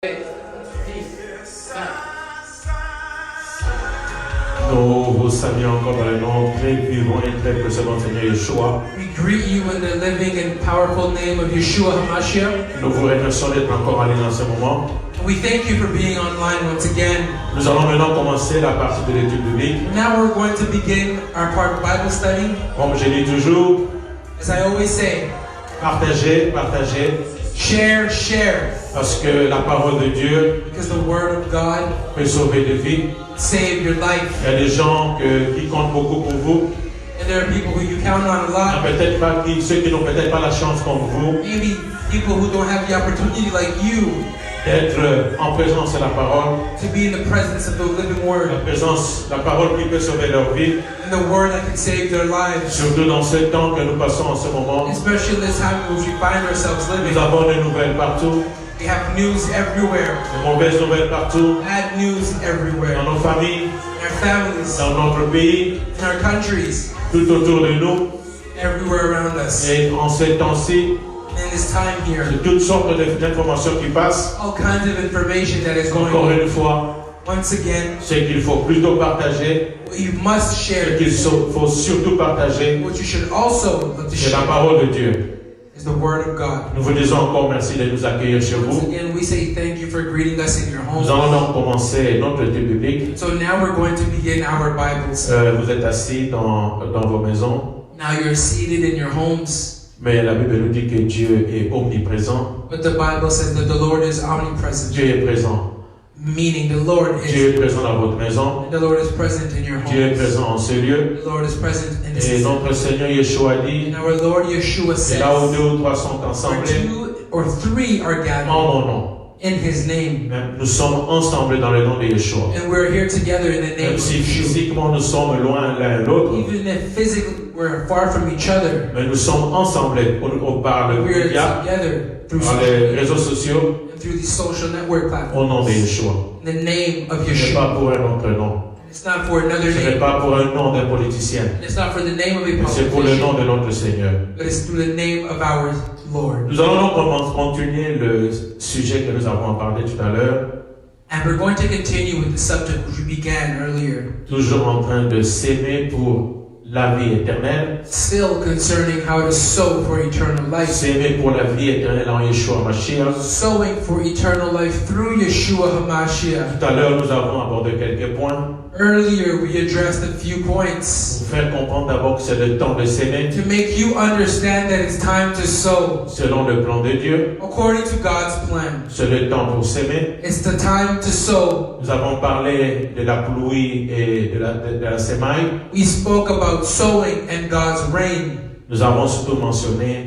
Nous vous saluons encore dans le nom très vivant et très précieux de notre Seigneur Yeshua. We greet you in the living and powerful name of Yeshua HaMashiach. Nous vous remercions d'être encore en ligne en ce moment. We thank you for being online once again. Nous allons maintenant commencer la partie de l'étude biblique. Now we're going to begin our part of Bible study. Comme je dis toujours, As I always say, partagez, partagez, share, share. parce que la parole de Dieu Because the Word of God peut sauver des vies. save your life. Il y a des gens qui comptent beaucoup pour vous. And there are people who you count on a Il y a lot. peut-être pas ceux qui n'ont peut-être pas la chance comme vous Maybe people who don't have the opportunity like you d'être en présence de la parole. to be in the presence of the living Word. La parole qui peut sauver leur vie. And the Word that can save their lives. Surtout dans ce temps que nous passons en ce moment. Especially in this time in which we find ourselves living. Nous avons des nouvelles partout, We have news everywhere. de mauvaises nouvelles partout, Bad news everywhere. dans nos familles, In our families, dans notre pays, in our countries, tout autour de nous. everywhere around us. Et en ces temps-ci, In this time here, il y a toutes sortes d'informations qui passent. all kinds of information that is going Encore on. une fois, Once again, c'est qu'il faut plutôt partager, what you must ce share, qu'il faut surtout partager, what you should also love to c'est la share, parole de Dieu. is the Word of God. Nous vous disons encore merci de nous accueillir chez Once vous. again, we say thank you for greeting us in your Nous home. allons donc commencer notre étude biblique. So now we're going to begin our Bibles. Vous êtes assis dans vos maisons. Now you're seated in your homes, Mais la Bible nous dit que Dieu est omniprésent. but the Bible says that the Lord is omnipresent, Dieu est présent. meaning the Lord Dieu is, est présent dans votre maison. the Lord is present in your Dieu est homes. présent en ce lieu. The Lord is present in Et this. notre Seigneur Yeshua dit, And our Lord Yeshua c'est là où says, deux ou trois sont where ensemblés, 2 or 3 are en gathered mon nom. in His name, Même nous sommes ensemble dans le nom de Yeshua. and we're here together in the name Même of si Yeshua. physiquement nous sommes loin l'un de l'autre, Even if physically we're far from each other, mais nous sommes ensemble par le we are média, together through par social les media réseaux sociaux, and through these social network au platforms. nom de Yeshua. In the name of Ce n'est Yeshua. pas pour un autre nom. It's not for another Ce n'est name. pas pour un nom d'un politicien. It's not for the name of a Mais c'est pour le nom politician, de notre Seigneur. but it's through the name of our Lord. Nous allons donc continuer le sujet que nous avons parlé tout à l'heure, And we're going to continue with the subject which we began earlier, toujours en train de s'aimer pour la vie éternelle, still concerning how to sow for eternal life. s'aimer pour la vie éternelle en Yeshua Mashiach. Sowing for eternal life through Yeshua HaMashiach. Tout à l'heure, nous avons abordé quelques points Earlier, we addressed a few points pour faire comprendre d'abord que c'est le temps de s'aimer to make you understand that it's time to sow selon le plan de Dieu. according to God's plan. C'est le temps pour s'aimer. It's the time to sow. Nous avons parlé de la pluie et de la semaille. We spoke about sowing and God's rain. Nous avons surtout mentionné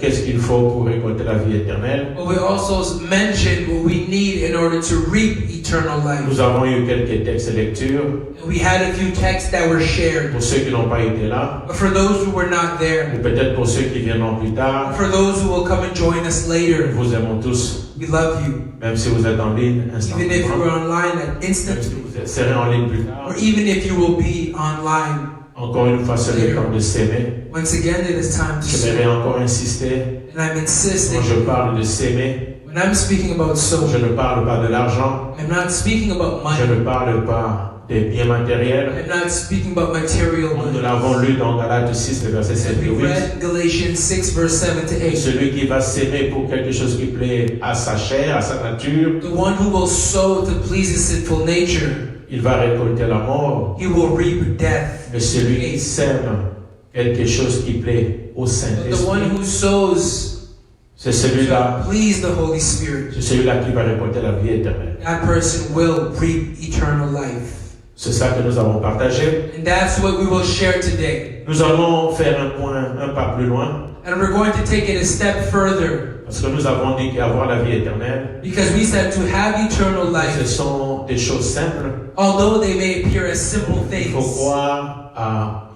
qu'est-ce qu'il faut pour récolter la vie éternelle. But we also mentioned what we need in order to reap eternal life. Nous avons eu quelques textes de lecture. And we had a few texts that were shared. Pour ceux qui n'ont pas été là, But for those who were not there, ou peut-être pour ceux qui viendront plus tard, for those who will come and join us nous later, vous aimons tous, we love you. même si vous êtes en ligne Even if you were instantanément, online at même si instantly, vous serez en ligne plus tard. or even if you will be online. Encore une fois, c'est le temps de s'aimer. Once again, it is time to sow. J'aimerais encore insister, And I'm insisting, quand je parle de s'aimer, when I'm speaking about je sowing, ne parle pas de l'argent, I'm not speaking about je money. ne parle pas des biens matériels. I'm not speaking about material Nous money. l'avons lu dans Galates 6, le verset 7 And et we 8. read Galatians 6, verse 7 to 8. Celui qui va s'aimer pour quelque chose qui plaît à sa chair, à sa nature, The one who will sow to please his sinful nature, il va récolter la mort. he will reap death. Mais celui qui sème quelque chose qui plaît au But the Saint-Esprit, one who sows c'est celui-là, to please the Holy Spirit, c'est celui-là qui va récolter la vie éternelle. that person will reap eternal life. C'est ça que nous avons partagé. And that's what we will share today. Nous allons faire un pas plus loin, And we're going to take it a step further, parce que nous avons dit qu'avoir la vie éternelle, because we said to have eternal ce life, sont des choses simples. although they may appear as simple Il faut things, croire à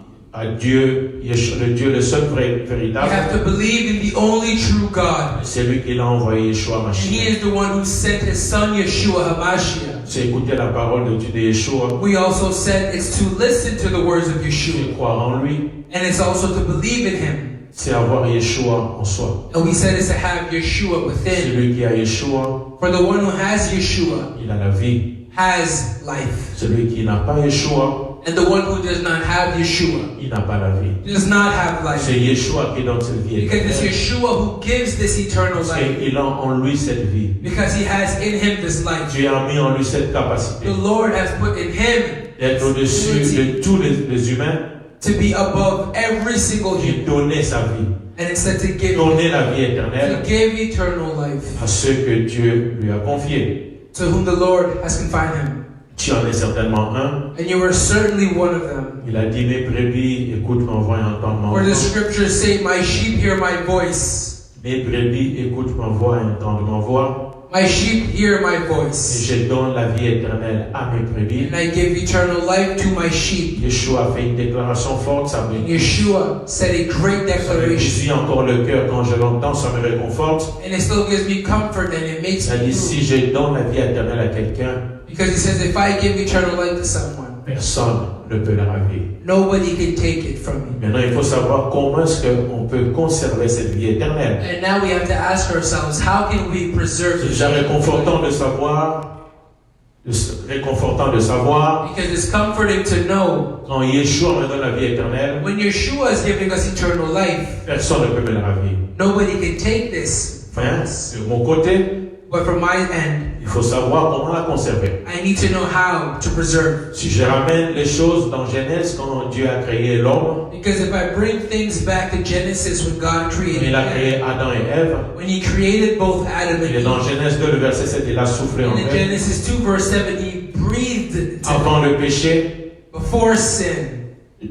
Dieu, le Dieu, le seul vrai, you have véritable. to believe in the only true God. C'est lui qui l'a envoyé, Yeshua And He Mashiach. is the one who sent His Son Yeshua HaMashiach. C'est écouter la parole de Dieu de Yeshua, We also said it's to listen to the words of c'est Yeshua, croire en lui, and it's also to believe in Him. c'est avoir Yeshua en soi. And we said it's to have Yeshua within. Celui qui a Yeshua, For the one who has Yeshua il a la vie. has life. Celui qui n'a pas Yeshua, And the one who does not have Yeshua il n'a pas la vie. does not have life. C'est Yeshua qui donne cette vie Because it's éternelle. Yeshua who gives this eternal Parce life. qu'il a en lui cette vie. Because he has in him this life. Dieu a mis en lui cette capacité The Lord has put in him d'être au-dessus de tous les humains, to be above every single qui human. donnait sa vie, And it said to give donner la vie éternelle eternal life à ceux que Dieu lui a confiés. to whom the Lord has confined him. Tu en es certainement un. And you are certainly one of them. Il a dit, mes brebis écoutent ma voix et entendent ma Where the voix. scriptures say, my sheep hear my voice. Mes brebis écoutent ma voix et entendent ma voix. My sheep hear my Et voice. je donne la vie éternelle à mes brebis. And I give eternal life to my sheep. Yeshua a fait une déclaration forte, ça me Yeshua said a great declaration. réjouit encore le cœur quand je l'entends, ça me réconforte. And it still gives me comfort and it makes Il a me dit, move. si je donne la vie éternelle à quelqu'un, Because he says, if I give eternal life to someone, personne ne peut la ravir. nobody can take it from me. Maintenant, il faut savoir comment est-ce qu'on peut conserver cette vie éternelle. And now we have to ask ourselves, how can we preserve C'est it? déjà réconfortant de savoir, Because it's comforting to know quand Yeshua me donne la vie éternelle, when Yeshua is giving us eternal life, personne ne peut me la ravir. nobody can take this from Hein? us. De mon côté, But from my end, il faut savoir comment la conserver. I need to know how to preserve. Si je ramène les choses dans Genèse, quand Dieu a créé l'homme, Because if I bring things back to Genesis when God created il a man, créé Adam et Ève. when he created both Adam and Et dans Eve, Genèse 2, le verset 7, il a soufflé en and in eux. Genesis 2 verse 7, he breathed into Avant them le péché, before sin.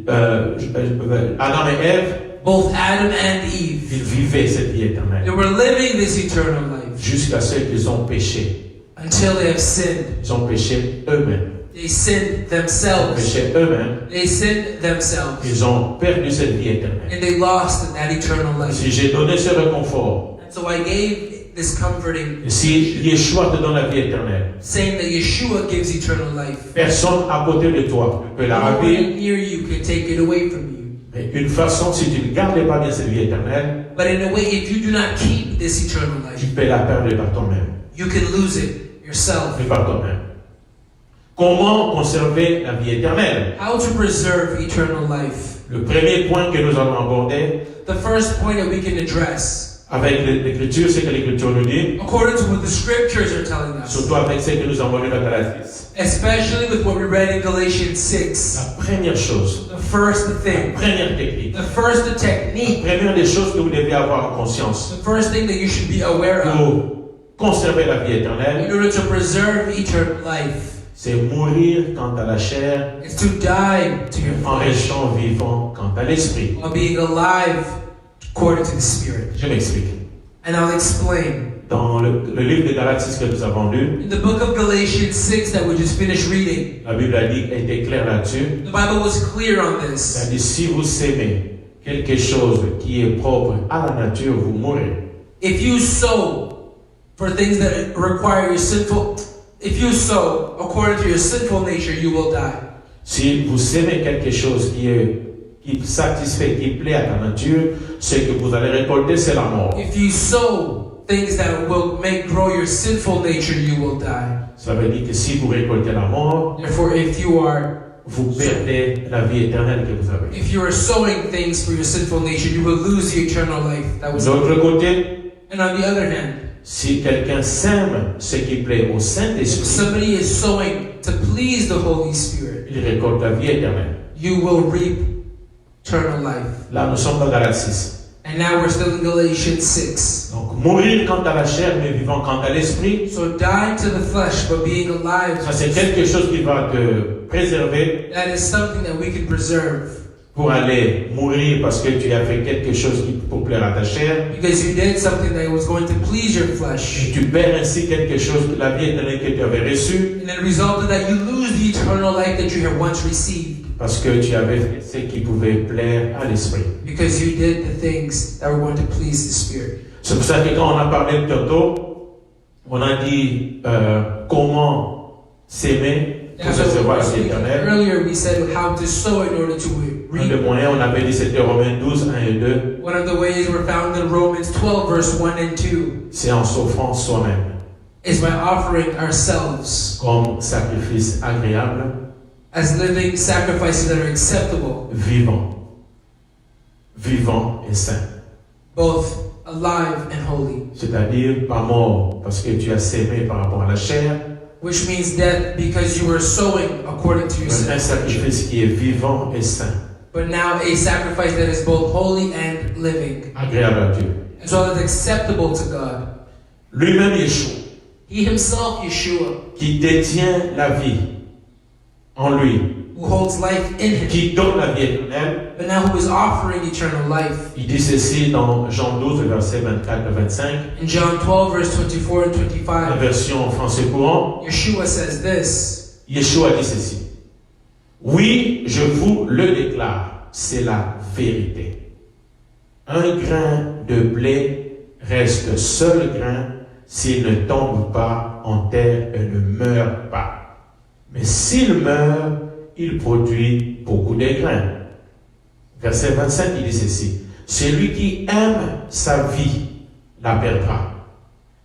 Adam et Ève, Both Adam and Eve, ils vivaient cette vie they éternelle. were living this eternal life Jusqu'à ce qu'ils ont péché. until they have sinned. Ils ont péché eux-mêmes. They sinned Ils ont themselves. péché eux-mêmes. They sinned themselves. Ils ont perdu cette vie éternelle. And they lost that eternal Si life. j'ai donné ce réconfort, And so I gave this comforting, et si Yeshua te donne la vie éternelle, saying that Yeshua gives eternal life. personne à côté de toi ne peut la Nobody ravir. near you can take it away from you. Mais une façon, si tu ne gardes pas bien cette vie éternelle, But in a way, if you do not keep this eternal tu life, peux la perdre par toi-même. you can lose it yourself. Mais par toi-même. Comment conserver la vie éternelle? How to preserve eternal life? Le premier point que nous allons aborder The first point that we can address, avec l'Écriture, c'est que l'Écriture nous dit, according to what the scriptures are telling us, surtout avec ce que nous avons lu dans Galates. especially with what we read in Galatians 6, La première chose, the first la thing, première technique, the first la technique, première des choses que vous devez avoir en conscience the first thing that you should be aware of pour conserver la vie in éternelle, order to preserve eternal life c'est mourir quant à la chair is to die to your en flesh restant vivant quant à l'esprit. while being alive according to the Spirit. Je m'explique. And I'll explain. Dans le livre de Galates que nous avons lu, In the book of Galatians 6 that we just finished reading, la Bible a dit, était claire là-dessus. the Bible was clear on Elle a this. dit, si vous aimez quelque chose qui est propre à la nature, vous mourrez. If you sow for things that require your sinful, if you sow according to your sinful nature, you will die. Si vous aimez quelque chose qui satisfait, qui plaît à la nature, ce que vous allez récolter, c'est la mort. If you sow things that will make grow your sinful nature, you will die. Ça veut dire que si vous récoltez la mort, Therefore, if you are éternelle que vous avez. If you are sowing things for your sinful nature, you will lose the eternal life that was. De l'autre côté, And on the other hand, si quelqu'un sème ce qui plaît au if Saint-Esprit, somebody is sowing to please the Holy Spirit, il récolte la vie éternelle. you will reap eternal life. Là, nous sommes dans Galates 6. And now we're still in Galatians 6. Donc, mourir quant à la chair, mais vivant quant à l'esprit, So dying to the flesh, but being alive. ça c'est quelque chose qui va te préserver That is something that we can preserve. pour aller mourir parce que tu as fait quelque chose qui pour plaire à ta chair. Because you did something that was going to please your Et flesh. tu perds ainsi quelque chose de la vie éternelle que tu avais reçue And the result of that, you lose the eternal life that you have once received. parce que tu avais fait ce qui pouvait plaire à l'esprit. Because you did the things that were going to please the Spirit. C'est pour ça que quand on a parlé de tantôt, on a dit comment s'aimer pour Yeah, so recevoir la vie éternelle. earlier we said how to sow in order to Un des moyens, on avait dit, c'était Romains 12, 1 et 2. One of the ways were found in Romans 12, verse 1 and 2, C'est en s'offrant soi-même is by offering ourselves comme sacrifice agréable, as living sacrifices that are acceptable, vivant et saint. both alive and holy. C'est-à-dire pas mort parce que tu as sémé par rapport à la chair, Which means death because you were sowing according to your mais un sin. sacrifice qui est vivant et saint, But now a sacrifice that is both holy and living, agréable à Dieu. as well as acceptable to God. Lui-même, Yeshua, He himself, Yeshua, qui détient la vie en lui, who holds life in him, qui donne la vie éternelle, but now who is offering eternal life. il dit ceci dans Jean 12, versets 24 et 25, In John 12, verse 24 and la 25, version en français courant. Yeshua says this. Yeshua dit ceci. Oui, je vous le déclare, c'est la vérité. Un grain de blé reste seul grain s'il ne tombe pas en terre et ne meurt pas. Mais s'il meurt, il produit beaucoup de grains. Verset 25, il dit ceci. Celui qui aime sa vie la perdra.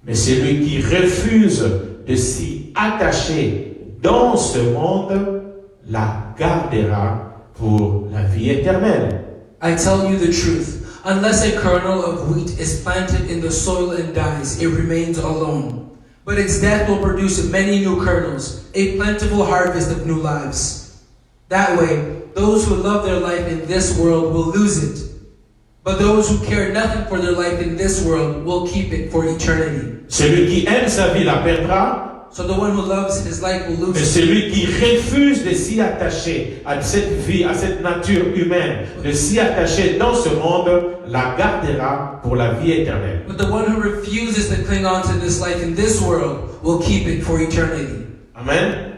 Mais celui qui refuse de s'y attacher dans ce monde la gardera pour la vie éternelle. I tell you the truth. Unless a kernel of wheat is planted in the soil and dies, it remains alone. But its death will produce many new kernels, a plentiful harvest of new lives. That way, those who love their life in this world will lose it. But those who care nothing for their life in this world will keep it for eternity. Celui qui aime sa vie la perdra, So the one who loves his life will lose mais it. celui qui refuse de s'y attacher à cette vie, à cette nature humaine, de s'y attacher dans ce monde, la gardera pour la vie éternelle. But the one who refuses to cling on to this life in this world will keep it for eternity. Amen.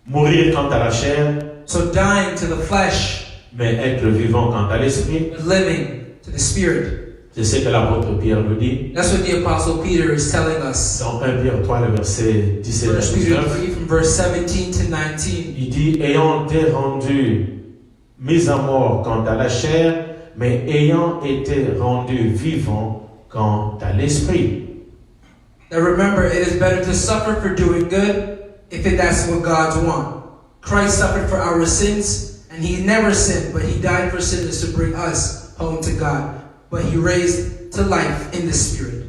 Mourir quant à la chair, So dying to the flesh, mais être vivant quant à l'esprit. but living to the spirit. C'est ce que l'apôtre Pierre nous dit That's what the Apostle Peter is telling us. dans 1 Pierre 3, le verset 17 à 1 Peter 19. 3 from verse 17 to 19. Il dit, ayant été rendu mis à mort quant à la chair, mais ayant été rendu vivant quant à l'esprit. Now remember, it is better to suffer for doing good if that's what God's want. Christ suffered for our sins, and he never sinned, but he died for sinners to bring us home to God. But he raised to life in the spirit.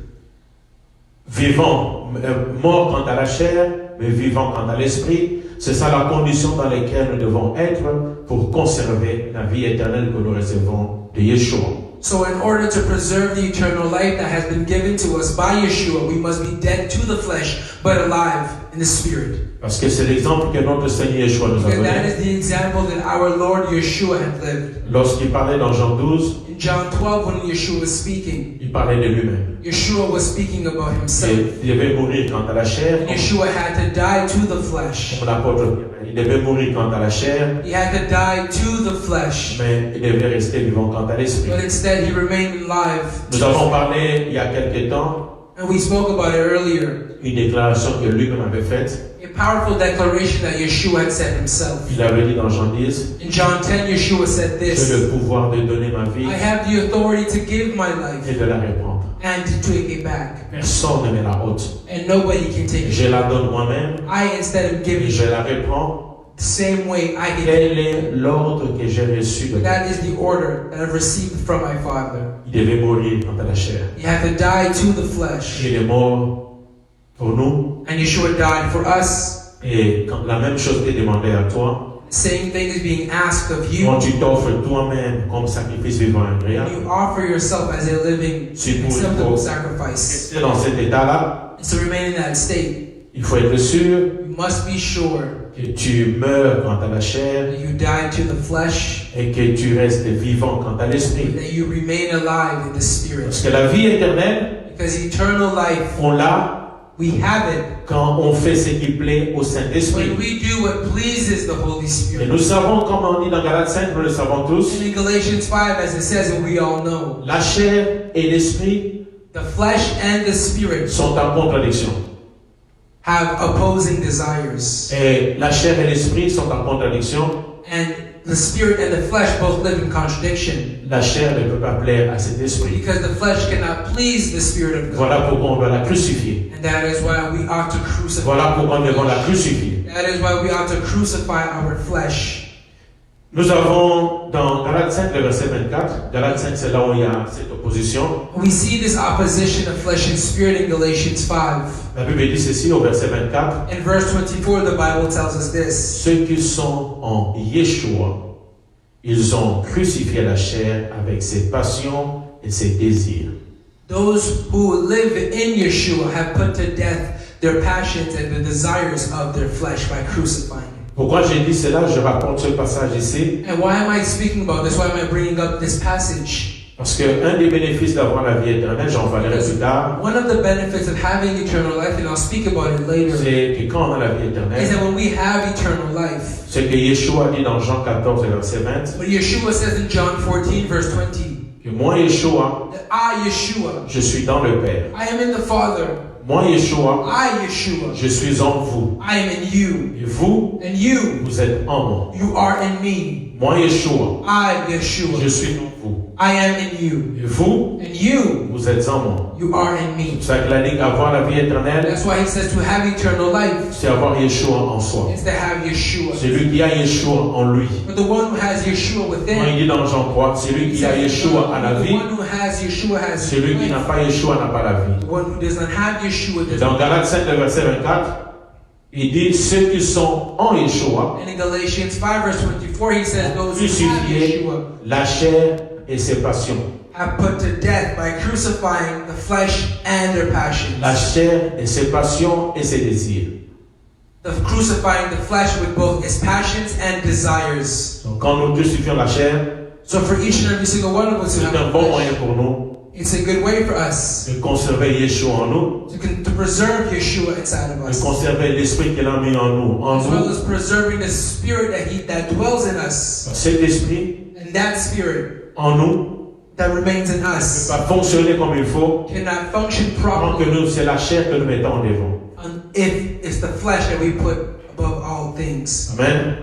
Vivant, mort quant à la chair, mais vivant quant à l'esprit, c'est ça la condition dans laquelle nous devons être pour conserver la vie éternelle que nous recevons de Yeshua. So in order to preserve the eternal life that has been given to us by Yeshua, we must be dead to the flesh, but alive in the spirit. Parce que c'est l'exemple que notre Seigneur Yeshua nous a And that donné. is the example that our Lord Yeshua had lived. Lorsqu'il parlait dans Jean 12, In John 12, when Yeshua was speaking, il parlait de lui-même. Yeshua was speaking about himself. Il devait mourir quant à la chair, And Yeshua had to die to the flesh. comme l'apôtre Pierre. Il devait mourir quant à la chair, He had to die to the flesh. mais il devait rester vivant quant à l'esprit. But instead, he remained alive. Nous avons parlé il y a quelque temps, And we spoke about it earlier. une déclaration que lui-même avait faite. A powerful declaration that Yeshua had said himself. Il avait dit dans Jean 10, In John 10, Yeshua said j'ai this. le pouvoir de donner ma vie I have the authority to give my life et de la reprendre. and to take it back. Personne ne me la ôte. And nobody can take it. Je la donne moi-même I, instead of et giving je la reprends. the same way I give it. Quel est l'ordre que j'ai reçu de Dieu? That is the order that I've received from my Father. Il devait mourir quant à la chair. He had to die to the flesh. Il est mort pour nous. And Yeshua died for us. Et quand la même chose est demandée à toi, The same thing is being asked of you. quand tu t'offres toi-même comme sacrifice vivant et When agréable, you offer yourself as a living, C'est pour- acceptable pour- sacrifice. rester dans cet état-là, And to remain in that state, il faut être sûr you must be sure que tu meurs quant à la chair that you die to the flesh, et que tu restes vivant quant à l'esprit. that you remain alive in the spirit. Parce que la vie éternelle, Because eternal life, on l'a we have it quand on fait ce qui plaît au when Saint-Esprit. we do what pleases the Holy Et Spirit. nous savons, comme on dit dans Galates 5, nous le savons tous, And in Galatians 5, as it says, and we all know, la chair et l'esprit the flesh and the spirit sont en contradiction. have opposing desires. Et la chair et l'esprit sont en contradiction. and the spirit and the flesh both live in contradiction. La chair ne peut pas plaire à cet esprit. Because the flesh cannot please the Spirit of God. Voilà pourquoi on doit la crucifier. And that is why we ought to crucify. Voilà pourquoi nous devons la crucifier. That is why we ought to crucify our flesh. Nous avons dans Galates 5, le verset 24, Galates 5, c'est là où il y a cette opposition. We see this opposition of flesh and spirit in Galatians 5. La Bible dit ceci au verset 24. In verse 24, the Bible tells us this. Ceux qui sont en Yeshua, ils ont crucifié la chair avec ses passions et ses désirs. Those who live in Yeshua have put to death their passions and the desires of their flesh by crucifying it. Pourquoi j'ai dit cela? Je rapporte ce passage ici. And why am I speaking about this? Why am I bringing up this passage? Parce que un des bénéfices d'avoir la vie éternelle, j'en parlerai plus tard, One of the benefits of having eternal life, and I'll speak about it later, c'est que quand on a la vie is éternelle, that when we have eternal life, ce que Yeshua dit dans Jean 14, verset 20, what Yeshua says in John 14, verse 20, que moi, Yeshua, that I, Yeshua, je suis dans le Père. I am in the Father, Moi, Yeshua, I, Yeshua, je suis en vous. I am in you, Et vous, and you, vous êtes en moi. you are in me, Moi, Yeshua, I, Yeshua, je suis en vous. I am in you, Et vous, and you, vous êtes en moi. you are in me. C'est ça qu'il a dit qu'avoir la vie éternelle, That's why he says to have eternal life c'est avoir Yeshua en soi. is to have Yeshua. Celui qui a Yeshua en lui. But the one who has Yeshua Quand within, il dit dans Jean 3, celui qui a Yeshua a la the vie, one who has Yeshua has celui qui n'a life. pas Yeshua n'a pas la vie. The one who does not have Yeshua Et does dans not. Galates 5, le verset 24, il dit ceux qui sont en Yeshua And in Galatians 5 verse 24 he says those who have crucifié Yeshua la chair et ses passions. have put to death by crucifying the flesh and their passions. La chair et ses passions et ses désirs. The crucifying the flesh with both its passions and desires. Donc quand nous crucifions la chair, So for each and every single one of us who c'est have un the bon flesh, moyen pour nous it's a good way for us de conserver Yeshua en nous, to preserve Yeshua inside of de us, conserver l'esprit qu'il a mis en nous. En as well nous, as preserving the spirit that dwells in us, cet esprit and that spirit en nous that remains in ne us peut pas fonctionner comme il faut cannot function tant que properly nous, c'est la chair que nous mettons en devant. if it's the flesh that we put above all things. Amen.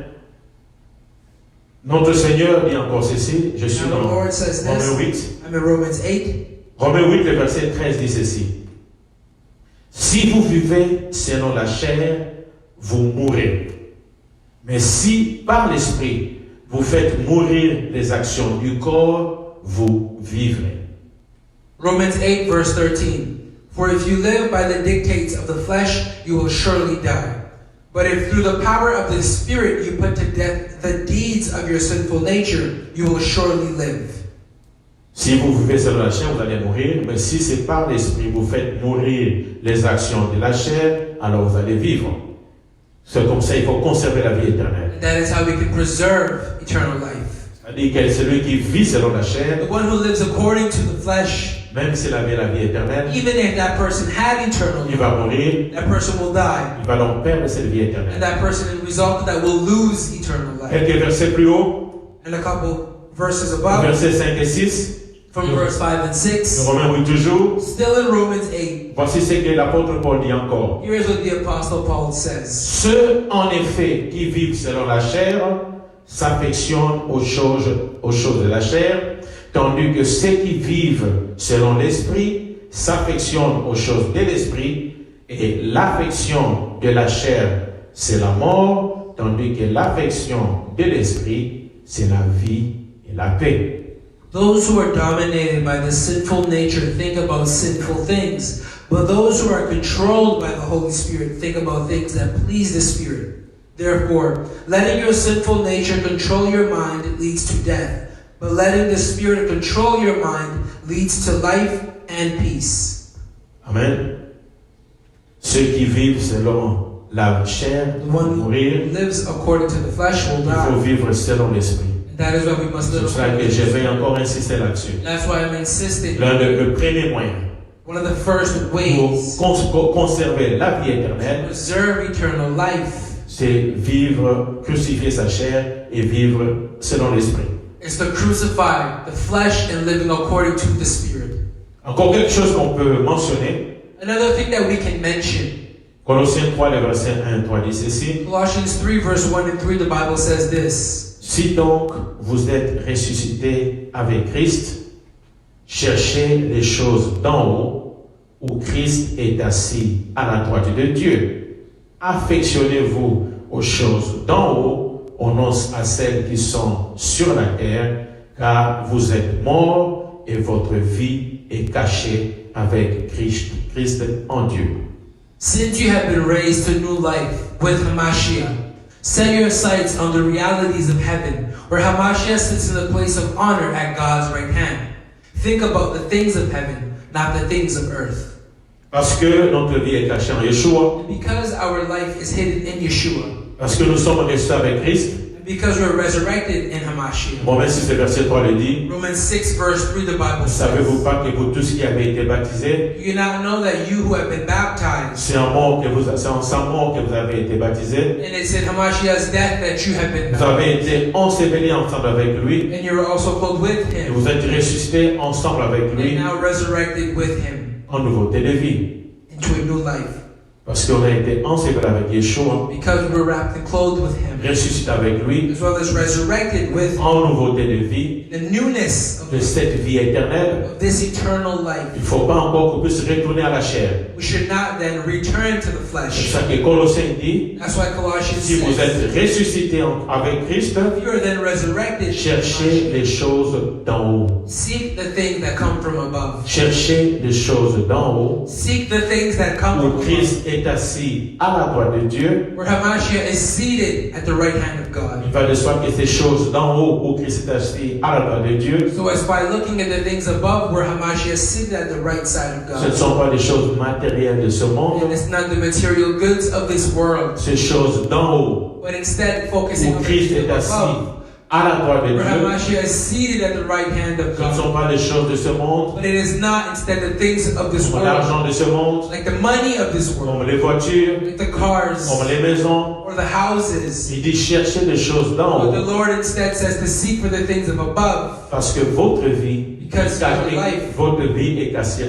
Notre Seigneur dit encore ceci, je suis Now the dans Lord says Romains this. 8. I'm in Romans 8. Romains 8, le verset 13 dit ceci. Si vous vivez selon la chair, vous mourrez. Mais si par l'esprit, vous faites mourir les actions du corps, vous vivrez. Romans 8 verse 13. For if you live by the dictates of the flesh, you will surely die. But if through the power of the Spirit you put to death the deeds of your sinful nature, you will surely live. Si vous vivez selon la chair, vous allez mourir. Mais si c'est par l'esprit, vous faites mourir les actions de la chair, alors vous allez vivre. C'est comme ça, il faut conserver la vie éternelle. And that is how we can preserve eternal life. C'est-à-dire que celui qui vit selon la chair, The one who lives according to the flesh, même s'il avait la vie éternelle, even if that person had eternal il life, va mourir, that person will die. il va donc perdre cette vie éternelle. And that person, in result of that, will lose eternal life. Quelques versets plus haut, And a couple verses above, versets 5 et 6, from verse 5 and 6, Romains 8 toujours. still in Romans 8, Voici ce que l'apôtre Paul dit encore. here's what the Apostle Paul says. Ceux, en effet, qui vivent selon la chair, s'affectionnent aux choses de la chair, tandis que ceux qui vivent selon l'esprit s'affectionnent aux choses de l'esprit, et l'affection de la chair, c'est la mort, tandis que l'affection de l'esprit, c'est la vie et la paix. Those who are dominated by the sinful nature think about sinful things, but those who are controlled by the Holy Spirit think about things that please the Spirit. Therefore, letting your sinful nature control your mind leads to death, but letting the Spirit control your mind leads to life and peace. Amen. Ceux qui vivent selon la chair The vont one mourir. who lives according to the flesh will Il faut die. vivre selon l'esprit. And that is why we must C'est live pour cela according que to je the vais encore insister là-dessus. That's why I'm insisting. Le premier moyen One of the first pour ways conserver la vie to éternelle, preserve eternal life c'est vivre, crucifier sa chair et vivre selon l'esprit. is to crucify the flesh and living according to the Spirit. Encore quelque chose qu'on peut mentionner. Another thing that we can mention, Colossiens 3, le verset 1 et 3 dit ceci. Colossians 3 verse 1 and 3, the Bible says this. Si donc vous êtes ressuscité avec Christ, cherchez les choses d'en haut, où Christ est assis à la droite de Dieu. Affectionnez-vous aux choses d'en haut, non à celles qui sont sur la terre, car vous êtes morts et votre vie est cachée avec Christ en Dieu. Since you have been raised to new life with Hamashiach, set your sights on the realities of heaven, where Hamashiach sits in the place of honor at God's right hand. Think about the things of heaven, not the things of earth. Parce que notre vie est cachée en Yeshua, And because our life is hidden in Yeshua, parce que nous sommes restés avec Christ. and because we're resurrected in Hamashiach. Romains 6, verset 3 le dit. Romans 6 verse 3, the Bible says, Savez-vous pas que vous tous qui avez été baptisés, "Do you not know that you who have been baptized, c'est en sang mort que vous avez été baptisés. and it's in Hamashiach's death that you have been Vous baptized, avez été ensevelis ensemble avec lui. and you were also clothed with Et him, vous êtes ressuscités ensemble avec and lui now resurrected with him en nouveauté de vie. into a new life." Parce qu'on a été ensevelis avec Yeshua, Because we were wrapped and clothed with him, ressuscités avec lui as well as resurrected with him, en nouveauté de vie, the newness de cette vie éternelle. of this eternal Il life. ne faut pas encore qu'on puisse retourner à la chair. We should not then return to the C'est flesh. ça que Colossiens dit. That's why Colossians Si vous says, êtes ressuscités avec Christ, if you are then resurrected, cherchez les choses d'en haut. seek the things that come from above. Cherchez les choses d'en haut, Seek the things that come où from above, Christ est assis à la droite de Dieu. where Hamashiach is seated at the right hand of God. Il va de soi que ces choses d'en haut, où Christ est assis à la droite de Dieu, So as by looking at the things above, where Hamashiach is seated at the right side of ce ne God, sont pas des choses matérielles de ce monde, and it's not the material goods of this world, ces choses d'en haut, but instead focusing où on the Christ things est assis above, à la droite de where Dieu. Hamashiach is seated at the right hand of Ce ne God. sont pas des choses de ce monde, But it is not instead the things of this comme world, l'argent de ce monde, like the money of this world, comme les voitures, like the cars, comme les maisons. or the houses. Il dit chercher des choses d'en But the haut, Lord instead says to seek for the things of above, parce que votre vie, because your life, votre vie est cachée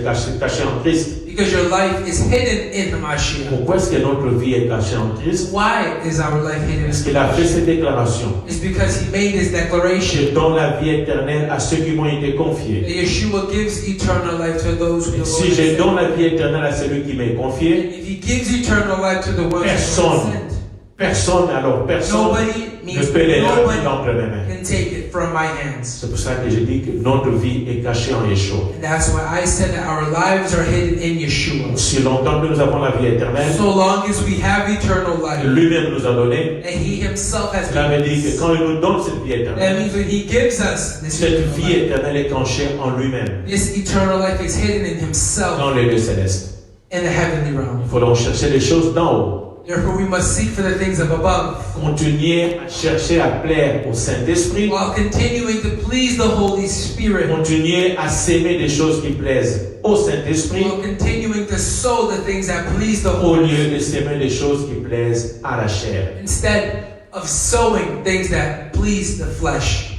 en Christ. because your life is hidden in Hamashiach. Pourquoi est-ce que notre vie est cachée en Christ? Why is our life hidden? Parce qu'il a fait cette déclaration. It's because He made His declaration Je donne la vie éternelle à ceux qui m'ont été that confiés. Yeshua gives eternal life to those who the Et Lord si has je sent. donne la vie éternelle à celui qui m'est And confié, if He gives eternal life to the ones who He Personne. sent, personne nobody ne means peut les nobody remplir entre mes mains. can take it from my hands. C'est pour ça que je dis que notre vie est cachée en Yeshua. And that's why I said that our lives are hidden in Yeshua. Si longtemps que nous avons la vie éternelle, So long as we have eternal que life, lui-même nous a donné, and He Himself has cela veut given dire que us, quand il nous donne cette vie that éternelle, means when He gives us this cette eternal vie life, éternelle est cachée en lui-même, this eternal life is hidden in Himself dans les lieux célestes. in the heavenly realm. Il faut donc chercher les choses d'en haut. Therefore, we must seek for the things of above, Continuer à chercher à plaire au Saint-Esprit. while continuing to please the Holy Spirit, Continuer à s'aimer des choses qui plaisent au Saint-Esprit while continuing to sow the things that please the au Holy lieu Spirit, de s'aimer des choses qui plaisent à la chair. instead of sowing things that please the flesh.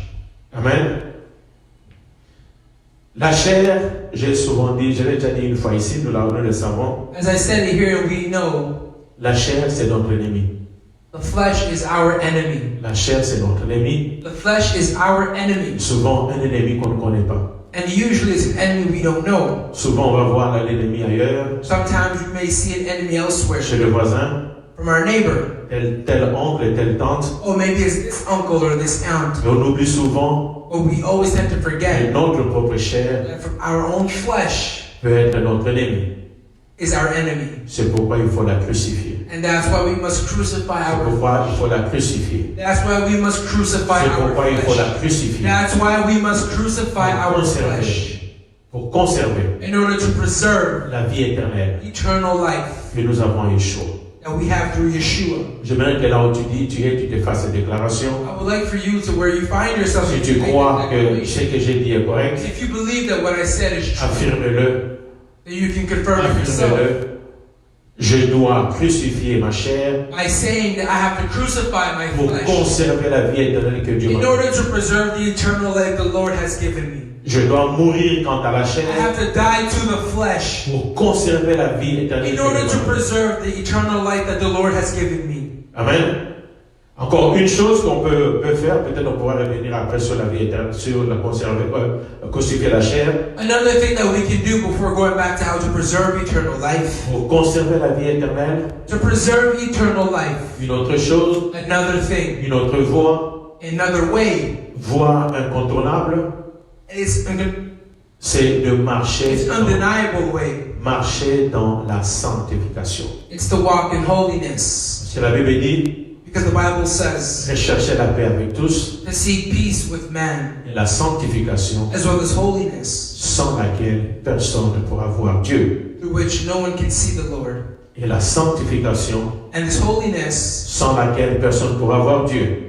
Amen. La chair, j'ai souvent dit, je l'ai déjà dit une fois ici, nous le savons, As I said here, we know la chair c'est notre ennemi. the flesh is our enemy. La chair c'est notre ennemi. The flesh is our enemy. Souvent un ennemi qu'on ne connaît pas. And usually it's an enemy we don't know. Souvent on va voir l'ennemi ailleurs, Sometimes we may see an enemy elsewhere, chez le voisin, from our neighbor. tel oncle, telle tante. Or maybe it's this uncle or this aunt. Et on oublie souvent Or we always tend to que forget notre propre chair that from our own flesh peut être notre ennemi. is our enemy. C'est pourquoi il faut la crucifier. And that's why we must crucify C'est our pourquoi il faut la crucifier. That's why we must crucify C'est our pourquoi il faut la flesh. crucifier. That's why we must crucify our flesh Pour conserver in order to preserve la vie éternelle eternal life que nous avons en Yeshua. that we have through Yeshua. J'aimerais que là où tu dis, tu te fasses cette déclaration. I would like for you to, where you find yourself, Si to tu make crois that que declaration. ce que j'ai dit est correct, If you believe that what I said is true, affirme-le. then you can confirm it yourself Affirme-le. Je dois crucifier ma chair by saying that I have to crucify my pour flesh conserver la vie éternelle que Dieu in m'a donnée. order to preserve the eternal life the Lord has given me. Je dois mourir quant à la chair I have to die to the flesh pour conserver la vie éternelle in que order Dieu to m'a donnée. preserve the eternal life that the Lord has given me. Amen. Encore une chose qu'on peut faire, peut-être on pourra revenir après sur la vie éternelle, sur la conserver la chair. Another thing that we can do before going back to how to preserve eternal life. Pour conserver la vie éternelle, To preserve eternal life. une autre chose, Another thing. une autre Another way. voie incontournable, c'est de It's undeniable way. marcher dans la sanctification. It's to walk in holiness. Parce que la Bible dit, Because the Bible says recherchez la paix avec tous to seek peace with man et la sanctification as well as holiness, sans laquelle personne ne pourra voir Dieu. through which no one can see the Lord. Et la sanctification And this holiness, sans laquelle personne ne pourra voir Dieu.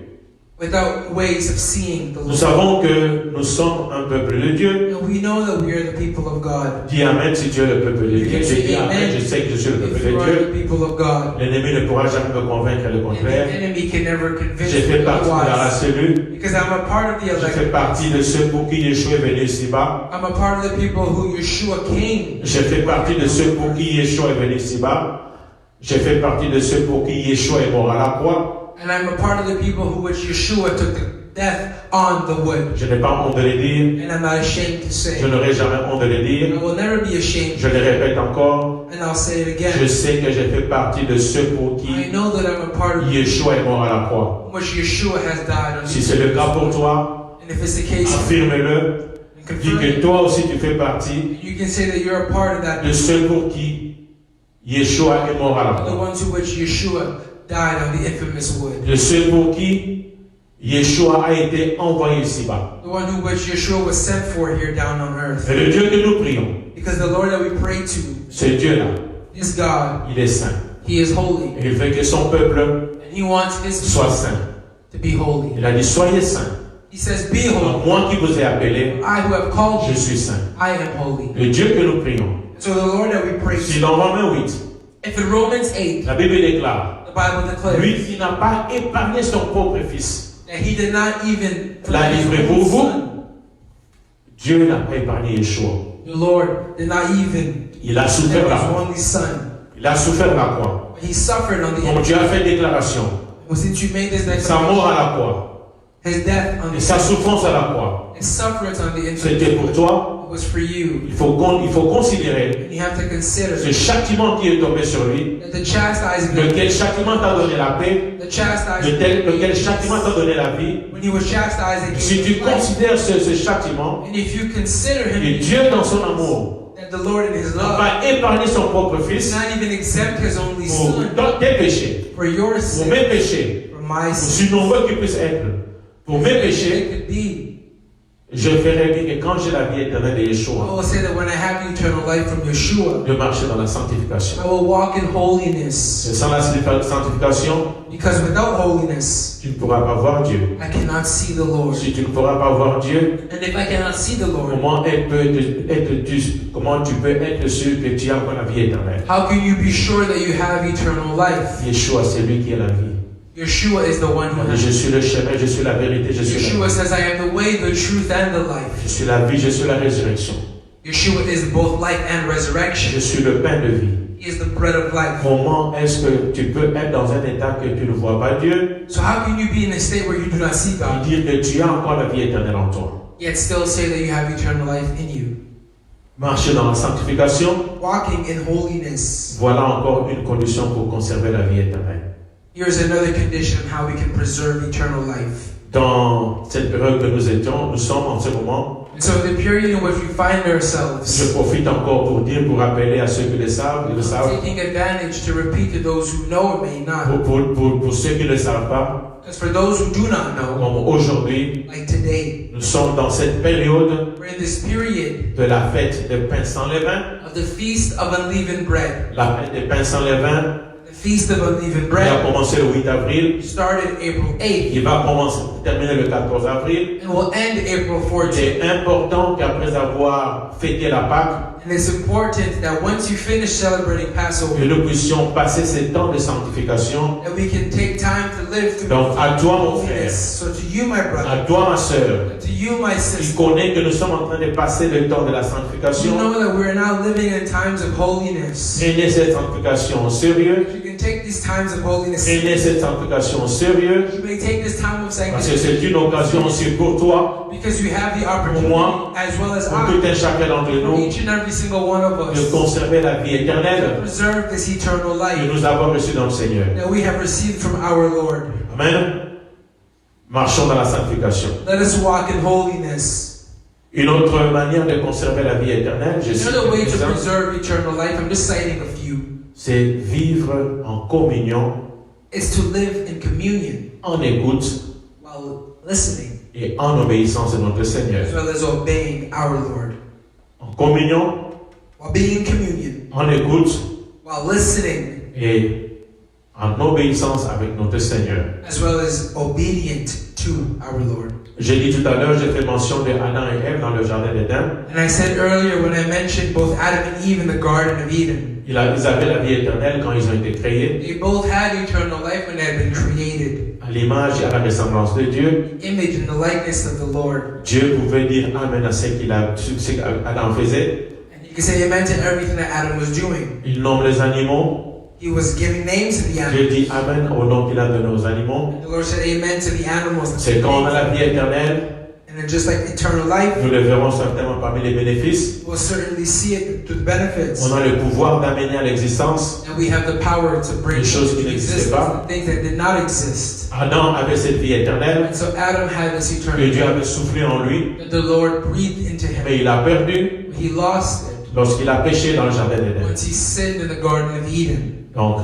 without ways of seeing the Nous Lord. savons que nous sommes un peuple de Dieu. And we know that we are the people of God. Dis Amen si tu es le peuple de You Dieu. can Je say dis Amen, Amen je sais que je suis le peuple if de you are Dieu. the people of God. L'ennemi ne pourra jamais me convaincre le And contraire. the enemy can never convince J'ai fait me partie de la otherwise. race élue. Because I'm a part of the Je fais elected. partie de ceux pour qui Yeshua est venu ici-bas. I'm a part of the people who Yeshua came. Je fais partie de ceux pour qui Yeshua est venu ici-bas. Je fais partie de ceux pour qui Yeshua est mort à la croix. And I'm a part of the people who which Yeshua took the death on the wood. Je n'ai pas honte de le dire. And I'm not ashamed to say. Je n'aurai jamais honte de le I dire. will never be ashamed. Je le répète encore. And I'll say it Je again. sais que j'ai fait partie de ceux pour I qui know that I'm a part of Yeshua est mort à la croix. which Yeshua has died on Si the c'est le cas pour toi, And if it's the case, affirme-le. Dis confirm que it. toi aussi tu fais partie You can say that you're a part of that. de ceux pour qui Yeshua est mort à la The croix. ones who which Yeshua died on the infamous wood. De ceux pour qui Yeshua a été envoyé ici-bas. The one who which Yeshua was sent for here down on earth. Et le Dieu que nous prions, Because the Lord that we pray to, ce Dieu-là, this God, il est saint. He is holy. Et il veut que son peuple And He wants His soit people saint. to be holy. Il a dit, soyez saints. He says, be Donc, holy. moi qui vous ai appelé, I who have called je you, suis saint. I am holy. Le Dieu que nous prions, So the Lord that we pray si to, dans Romains 8, if in Romans 8, la Bible déclare, the Bible declares lui qui n'a pas épargné son propre fils, that He did not even l'a livré His pour own vous, Son. Dieu n'a pas épargné Yeshua. The Lord did not even Il a give souffert la His croix. only Son. Il a souffert la croix. He suffered on the Donc Dieu a fait déclaration. Well, since you made this Sa mort à declaration, la croix His death on et the sa souffrance à la croix, His sufferance on the c'était pour infamous wood, toi. it was for you. Il faut considérer And you have to consider ce châtiment qui est tombé sur lui. that the chastisement, Lequel châtiment t'a donné la paix? the chastisement, Lequel châtiment t'a donné la vie? when He was chastised Si against tu His life, considères ce châtiment, and if you consider et Him, Dieu dans son amour that the Lord in His n'a love pas épargné son propre did fils not even exempt His only pour Son tes péchés, for your pour sin, mes péchés, for my sin, aussi nombreux qu'ils puissent être, pour mes it péchés, could be. je ferai bien que quand j'ai la vie éternelle de I Yeshua, will say that when I have eternal life from Yeshua, de marcher dans la sanctification. I will walk in holiness. Et sans la sanctification, Because without holiness, tu ne pourras pas voir Dieu. I cannot see the Lord. Si tu ne pourras pas voir Dieu, And if I cannot see the Lord, comment tu peux être sûr que tu as encore la vie éternelle? how can you be sure that you have eternal life? Yeshua, c'est lui qui est la vie. Yeshua is the one who Je has. suis le chemin, je suis la vérité, je suis la Yeshua vie. says, I am the way, the truth, and the life. Je suis la vie, je suis la résurrection. Yeshua is both life and Je resurrection. suis le pain de vie. He is the bread of life. Comment est-ce que tu peux être dans un état que tu ne vois pas Dieu So how can you be in a state where you do not see et God, dire que tu as encore la vie éternelle en toi? yet still say that you have eternal life in you? Marcher dans la sanctification, Walking in holiness. voilà encore une condition pour conserver la vie éternelle. Here's another condition of how we can preserve eternal life. Dans cette période que nous sommes en ce moment, And so the period in which we find je ourselves, profite encore pour rappeler à ceux qui le savent, taking advantage to repeat to those who know or may not. pour ceux qui ne le savent pas, Because for those who do not know, comme aujourd'hui, like today, nous sommes dans cette période we're in this period de la fête des pains sans levain, of the Feast of Unleavened Bread. la fête des pains sans levain, The Feast of Unleavened qui a Bread commencé le 8 avril, started April 8th qui va terminer le 14 avril. and will end April Il 14th. est important qu'après avoir fêté la Pâque, And it's important that once you finish celebrating que Passover, nous puissions passer ces temps de sanctification. that we can take time to live through Donc, à toi, mon frère, holiness. So to you, my brother, à toi, ma sœur, to you, my qui sister, connais que nous sommes en train de passer le temps de la you sanctification, know that we're now living in times of holiness. prenez cette sanctification au sérieux. You can take these times of holiness Prenez cette sanctification au sérieux, You may take this time of parce que sanctification c'est une occasion aussi pour toi, because you have the opportunity, moi, as well as pour tout I, un chacun d'entre for nous, each and every single one of de us, conserver la vie to éternelle preserve this eternal que life nous avons reçue dans le Seigneur. that we have received from our Lord. Amen. Marchons dans la sanctification. Let us walk in holiness. Une autre manière de conserver la vie éternelle, je cite Another way to exemple, preserve eternal life, I'm just citing a few, c'est vivre en communion, is to live in communion en écoute while listening, et en obéissance de notre Seigneur. as well as obeying our Lord. En communion, While being in communion, en écoute while listening, et en obéissance avec notre Seigneur. as well as obedient to our Lord. J'ai dit tout à l'heure, j'ai fait mention de Adam et Ève dans le jardin d'Éden. And I said earlier when I mentioned both Adam and Eve in the Garden of Eden, Ils avaient la vie éternelle quand ils ont été créés, they both had eternal life when they had been created, à l'image et à la ressemblance de Dieu. image and the likeness of the Lord. Dieu pouvait dire Amen à ce qu'Adam faisait. And you can say amen to everything that Adam was doing. Il nomme les animaux. He was giving names to the Dieu animals. dit Amen au nom qu'il a donné aux animaux. And the Lord said amen to the animals. C'est quand on a la vie éternelle, And then just like eternal life, nous le verrons certainement parmi les bénéfices. we'll certainly see it through the benefits. On a le pouvoir d'amener à l'existence. And we have the power to bring Des choses qui into n'existaient existence pas. the things that did not exist. Adam avait cette vie éternelle And so Adam had this que eternal Dieu life avait soufflé en lui, that the Lord breathed into him. mais il a perdu He lost it lorsqu'il a péché dans le jardin d'Éden. once he sinned in the Garden of Eden. Donc,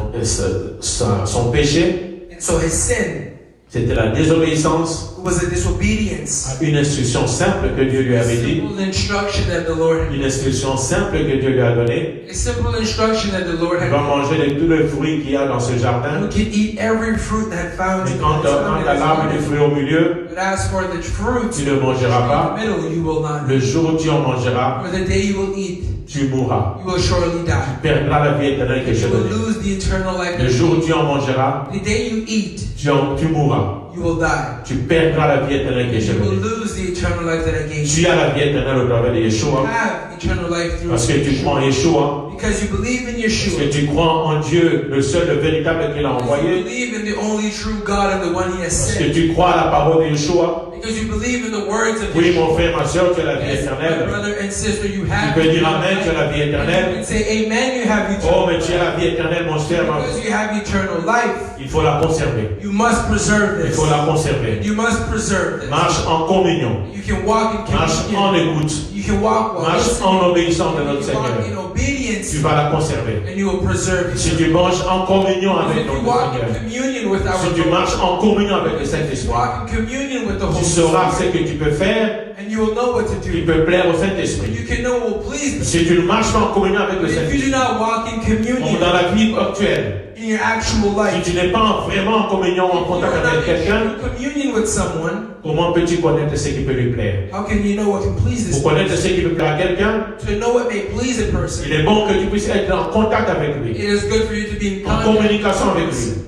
son péché, And so his sin c'était la désobéissance was a disobedience. à une instruction simple que Dieu lui A avait dit, simple instruction that the Lord had. une instruction simple que Dieu lui a donnée. A simple instruction that the Lord Tu had. vas manger de tous les fruits qu'il y a dans ce You jardin. can eat every fruit that found Mais in quand tu as l'arbre des fruits au milieu, But as for the fruit tu ne mangeras pas. in the middle, you will not Le eat. jour où tu en mangeras, For the day you will eat, tu mourras. you will surely Tu die. perdras la vie éternelle que j'ai You will donnée. lose the eternal life. Le jour où tu en mangeras, The day you eat, tu mourras. you will die. Tu perdras la vie éternelle que j'ai You will donnée. lose the eternal life that I gave you. Tu as la vie éternelle au travers de You Yeshua. have eternal life through Parce que tu crois en Yeshua. Because you believe in Parce que Yeshua. tu crois en Dieu, le seul, le véritable qu'il a You envoyé. believe in the only true God and the one He has Parce que sent. tu crois à la parole de Yeshua. Because you believe in the words of Oui, Yeshua. mon frère, ma soeur, tu as la vie Yes, my éternelle. brother and sister, you Tu have peux dire eternal Amen, tu as la life. vie And you éternelle. can say amen, you have Oh, eternal mais tu as la vie éternelle, mon cher. Because you have eternal life, Il faut la conserver. you must preserve Il this. faut la conserver. You must preserve this. Marche en communion. You can walk in Marche en communion. écoute. You can walk while Marche listening. en obéissance de You notre can walk in Seigneur. obedience, Tu vas la conserver. and you will preserve it. Si tu marches en communion If avec you notre walk Seigneur, in communion with our si tu Lord, marches en communion avec le if you Saint-Esprit, walk in communion with the tu Holy sauras ce Spirit, que tu peux faire and you will know what to qui do. peut plaire au You Saint-Esprit. can know what will please the Si tu ne marches pas en communion avec But le if you Saint-Esprit, do not walk in ou communion dans la vie actuelle, in your actual si life, tu n'es pas vraiment en communion, en if you contact are avec not in quelqu'un, true communion with someone, comment peux-tu connaître ce qui peut lui plaire? how can you know what can please this Pour connaître person? ce qui peut plaire à quelqu'un, To know what may please a person, il est bon que tu puisses être en contact avec lui, it is good for you to be in en contact communication with avec this lui, person.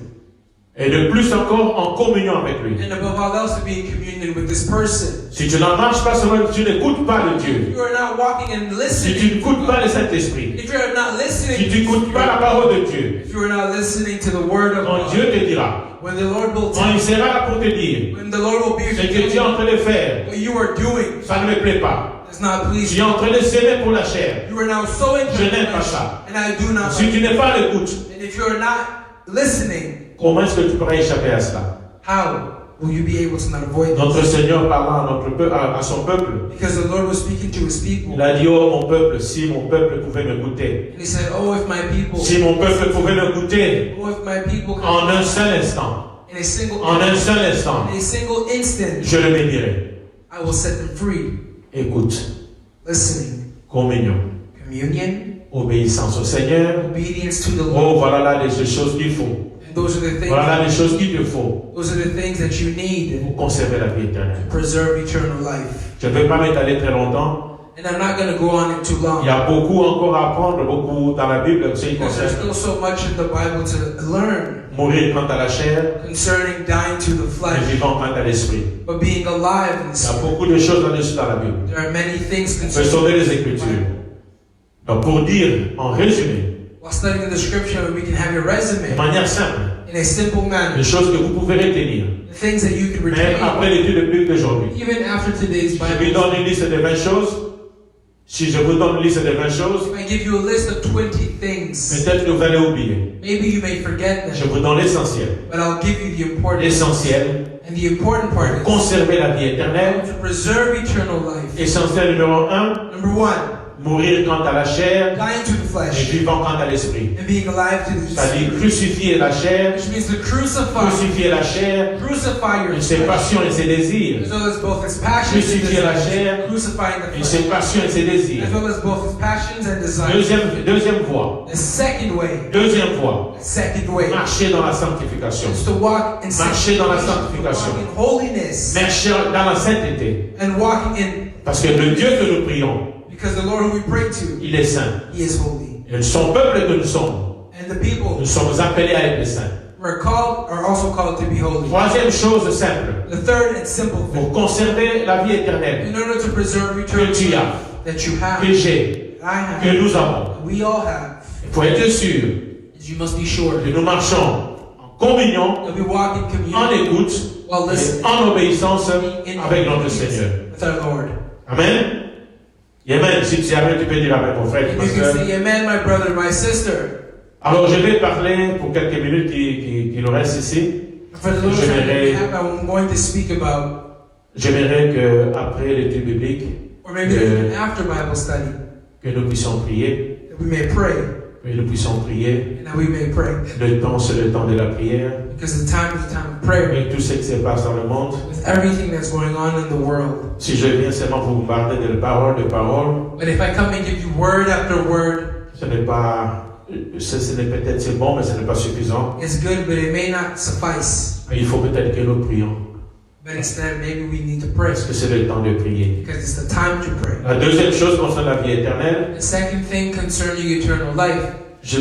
et de plus encore en communion avec lui. And above all else, to be in communion with this person. Si tu n'en marches pas seulement, tu n'écoutes pas le Dieu. If you are not walking and Si listening, tu n'écoutes pas le Saint-Esprit, if you are not listening, si tu n'écoutes pas la parole de Dieu, if you are not listening to the word of quand God, Dieu te dira, when the Lord will quand tell il you, sera là pour te dire, when the Lord will be ce here que to tu es tell en you train de faire, what you are doing ça ne me plaît pas. does not please Tu es you. en train de s'aimer pour la chair. You are now sowing Je n'aime pas flesh, ça. and I do not Si like tu it. n'es pas à l'écoute, And if you are not listening, comment est-ce que tu pourras échapper à cela? how will you be able to not avoid Notre this? Seigneur parlant à, à son peuple, Because the Lord was speaking to His people. il a dit, oh mon peuple, si mon peuple pouvait me goûter, And He said, oh, if my people, si mon peuple pouvait me goûter oh, if my people en un seul instant, in a single en un seul instant, in a single instant, je le bénirai. I will set them free. Écoute, Listening, communion, communion, obéissance au Seigneur. obedience to the Lord. Oh, voilà là des choses qu'il faut. And those are the things. Voilà là des choses qu'il te faut Those are the things that you need pour conserver la vie to éternelle. preserve eternal life. Je ne vais pas m'étaler très longtemps. And I'm not going to go on it too Il long. y a beaucoup encore à apprendre, beaucoup dans la Bible, ce qui Because there's concerne still so much in the Bible to learn mourir quant à la chair concerning dying to the et flesh, vivant quant à l'esprit. but being alive in the Il y a spirit. beaucoup de choses là-dessus dans la Bible. There are many things On peut concerning sauver les the Écritures. Bible. Donc pour dire, en résumé, While studying the scripture, we can have your de resume manière simple, in a simple manner. des choses que vous pouvez retenir. The things that you can Même après retain, l'étude biblique d'aujourd'hui. even after today's Je vous Bible. donne une liste de 20 choses. Si je vous donne une liste de 20 choses, If I give you a list of 20 things, peut-être que vous allez oublier. maybe you may forget Je them, vous donne l'essentiel. but I'll give you the important. L'essentiel, And the important part is conserver la vie éternelle. to preserve eternal life. Essentiel numéro 1, Number one, mourir quant à la chair dying to the et flesh vivant quant à l'esprit. and being alive to the C'est-à-dire spirit, crucifier la chair, which means to crucify la chair, crucify your ses flesh, passions et ses désirs. as well as both its passions and Crucifier la desires. chair Crucifying the et ses flesh, passions et ses désirs. as well as both its passions and desires. Deuxième voie. The second way, Deuxième voie. the second way, Marcher dans la sanctification. is to walk in Marcher dans la sanctification, sanctification. walk in holiness, Marcher dans la sainteté. and walking in, Parce que le Dieu que nous prions, because the Lord who we pray to, il est saint. He is holy. Et son peuple que nous sommes, And the people nous sommes appelés à être saints. who are also called to be holy. Troisième chose simple. The third and simple Pour thing, conserver la vie éternelle in order to preserve eternal que tu as, life that you have, que j'ai, I have, que nous avons, that we all have, il faut être sûr is you must be sure que nous marchons en communion, that we walk in en communion écoute while et listening en obéissance in avec notre obedience Seigneur. with our Lord. Amen. Et Amen. Si tu es Amen, tu peux dire Amen, mon frère, And ma you can soeur. say, Amen, my brother, my sister. Alors, je vais parler pour quelques minutes qui nous restent ici. For the little time that we have, I'm going to speak about, J'aimerais qu'après l'étude biblique, or maybe even after Bible study, que nous puissions prier, that we may pray, que nous puissions prier. and that we may pray. Le temps, c'est le temps de la prière. Because the time is the time of prayer. Avec tout ce qui se passe dans le monde, With everything that's going on in the world. si je viens seulement pour vous parler de parole, But if I come and give you word after word, ce n'est pas, ce n'est peut-être c'est bon, mais ce n'est pas suffisant. it's good, but it may not suffice. Il faut peut-être que nous prions, But instead, maybe we need to pray. parce que c'est le temps de prier. Because it's the time to pray. La deuxième chose concernant la vie éternelle, The second thing concerning eternal life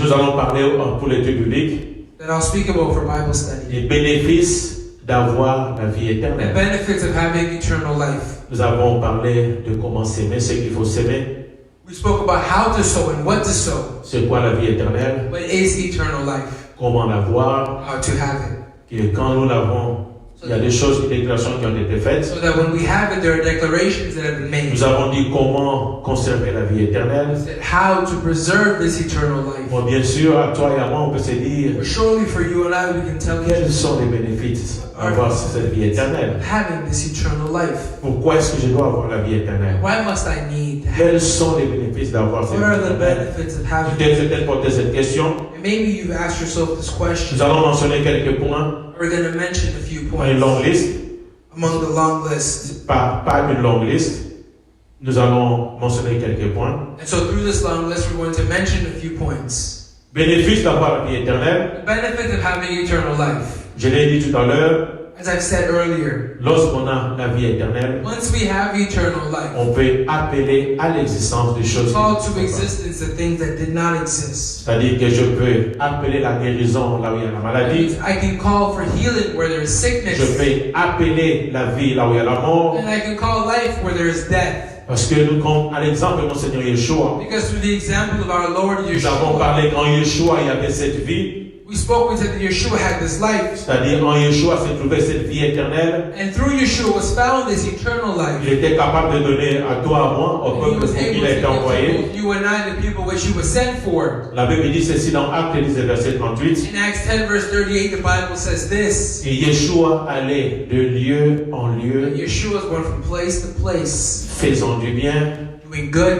nous allons parler pour l'étude biblique that I'll speak about for Bible study. des bénéfices d'avoir la vie The éternelle. benefits of having eternal life. Nous avons parlé de comment s'aimer, ce qu'il faut s'aimer. We spoke about how to sow and what to sow. C'est quoi la vie éternelle? What is eternal life? Comment l'avoir? How to have it. Que quand nous l'avons, il y a des choses, des déclarations qui ont été faites. So that when we have it, there are declarations that have been made. Nous avons dit comment conserver la vie éternelle. That how to preserve this eternal life. Bon, bien sûr, à toi et à moi, on peut se dire But surely for you and I, we can tell quels you sont les bénéfices d'avoir cette vie éternelle. having this eternal life. Pourquoi est-ce que je dois avoir la vie éternelle? Why must I need to have Quels sont les bénéfices d'avoir cette What are vie the éternelle? benefits of having Tu t'es peut-être posé cette question. And maybe you've asked yourself this question. Nous allons mentionner quelques points, We're going to mention a few une points longue liste, among the long list. pas une longue liste. Nous allons mentionner quelques points. And so through this long list, we're going to mention a few points. Bénéfice d'avoir la vie éternelle, The benefits of having eternal life. je l'ai dit tout à l'heure, As I've said earlier, lorsqu'on a la vie éternelle, once we have eternal life, on peut appeler à l'existence des choses. call qui to n'existent pas. existence the things that did not exist. C'est-à-dire que je peux appeler la guérison là où il y a la maladie. I can call for healing where there is Je sickness. peux appeler la vie là où il y a la mort. And I can call life where there is death. Parce que nous, comme à l'exemple de mon Seigneur Yeshua, Because through the example of our Lord nous avons Yeshua, parlé qu'en Yeshua, il y avait cette vie. we spoke, we said that Yeshua had this life. C'est-à-dire en Yeshua se trouvait cette vie éternelle. And through Yeshua was found this eternal life. Il était capable de donner à toi, à moi, au And he peuple was pour able qui il to a été give envoyé. to both you and I, the people which he was sent for. La Bible dit ceci dans Actes 10, verset 38. In Acts 10 verse 38, the Bible says this. Et Yeshua allait de lieu en That lieu, Yeshua is going from place to place, faisant du bien, doing good,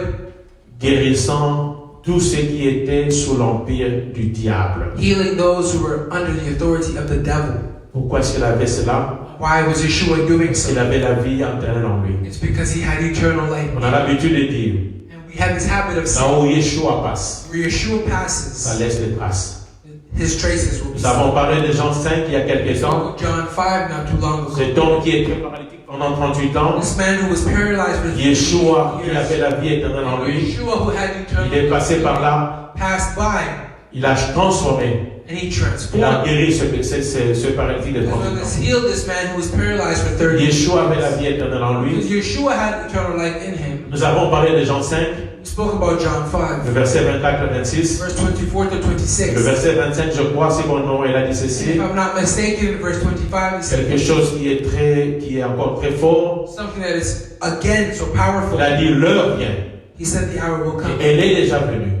guérissant tout ce qui était sous l'empire du diable. healing those who were under the authority of the devil. Pourquoi est-ce qu'il avait cela? Why was Yeshua doing Parce qu'il so? avait la vie éternelle en lui. It's because he had eternal life. On a l'habitude de dire, And we have this habit of là saying, où Yeshua passe, where Yeshua ça passes, laisse des traces. his traces will be Nous seen. avons parlé de Jean 5 il y a quelques Spoke temps. of John 5 not too long Cet ago. homme qui était paralytique pendant 38 ans, This man who was paralyzed for Yeshua, qui years, avait la vie éternelle en lui, Yeshua who had eternal il est passé par life, là, passed by, il a transformé, and he il a transformed, guéri ce paralytique de as well 38 as ans. healed this man who was paralyzed for 30 years. Yeshua avait la vie éternelle en Because lui. Yeshua had eternal life in him. Nous avons parlé de Jean 5, We spoke about John Le 5, verset 24 à 26. verse 24 to Le 26. verset 25, je crois, c'est bon nom, il a dit And ceci. if I'm not mistaken, in verse 25, he said Quelque chose qui est encore très fort. something that is again so powerful. Il a dit l'heure vient. He said the hour will come. Et elle est déjà venue.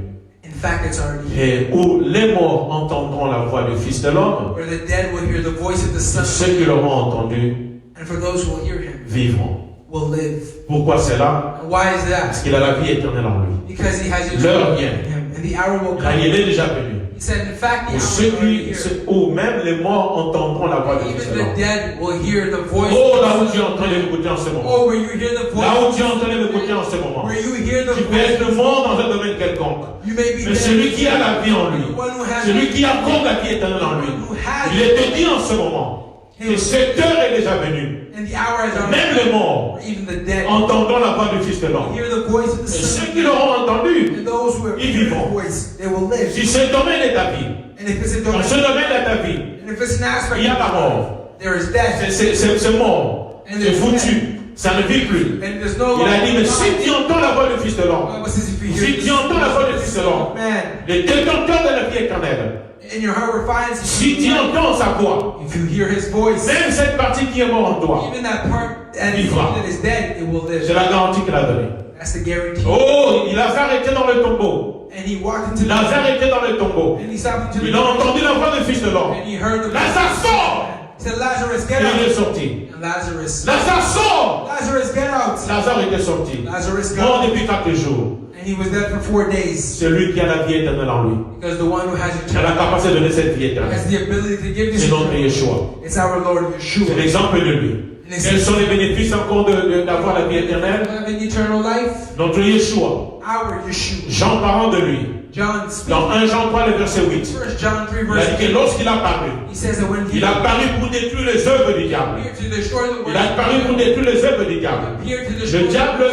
In fact, it's already here. Et où les morts entendront la voix du Fils de l'homme. Where the dead will hear the voice of the Et Son, ceux qui l'auront entendu and for those who will hear him, vivront. will live. Pourquoi c'est là? And why is that? Parce qu'il a la vie éternelle en lui. Because he has L'heure eternal life vient. in him, and the hour will Car come. il est déjà venu. He said, in fact, the Ou hour ceux is already qui, here. ou même les morts entendront la voix du Fils Even de the l'homme. dead will hear the voice Oh, là où of tu the es en train de m'écouter en ce moment. Oh, where you hear the voice. Là où tu es en train de m'écouter en ce moment. Where you hear the Tu peux être voice. mort dans un domaine quelconque. You may be Mais dead. celui qui a la vie en lui, The one who has celui qui accorde la vie éternelle en lui, who has il est dit en ce moment que cette heure est déjà venue. and the hour has already Même les morts or even the dead entendront la voix du Fils de l'homme. hear the voice of the Et Son. ceux qui l'auront entendu, And those who have ils heard vivront. the voice, they will live. si ce domaine est ta vie, And if it's a dans domain, ce domaine est ta vie, and if it's an aspect il y a la of mort. there is death, C'est mort. C'est foutu. Ça ne vit plus. and there's no Il a dit, mais life. si tu entends la voix du Fils de l'homme, Bible says if you si hear tu entends la voix du Fils de l'homme, man, le détenteur de la vie éternelle, in your heart refines si tu entends sa voix, if you hear his voice, même cette partie qui est morte en toi, even that part that vivra. is dead, it will c'est live. la garantie qu'il a donnée. That's the guarantee. Oh, Lazare était dans le tombeau. And he walked into the Lazare était dans le tombeau. and he stopped into the Il a entendu la voix du Fils de l'homme. and he heard the Lazare sort! He said, Lazarus, Et get il est out. sorti. And Lazarus, Lazare sort! Lazarus, get out. Lazare était sorti. Lazarus got Mort out. depuis 4 jours. And he was dead for 4 days. Celui qui a la vie éternelle en lui. Because the one who has Il a la eternal life capacité de donner cette vie éternelle. has the ability to give this C'est notre eternal life. Yeshua. It's our Lord C'est Yeshua. l'exemple de lui. Quels sont les bénéfices encore d'avoir la vie éternelle? Having eternal life, Notre Yeshua. our Yeshua. Jean parlant de lui. John speaks. Dans 1 Jean 3, le verset 8. 1 John 3 Il a verse dit que 8. lorsqu'il a paru, He says that when he il a paru pour détruire les œuvres du diable. appeared to destroy the Il world, a paru pour détruire les œuvres du diable. appeared to destroy Le diable,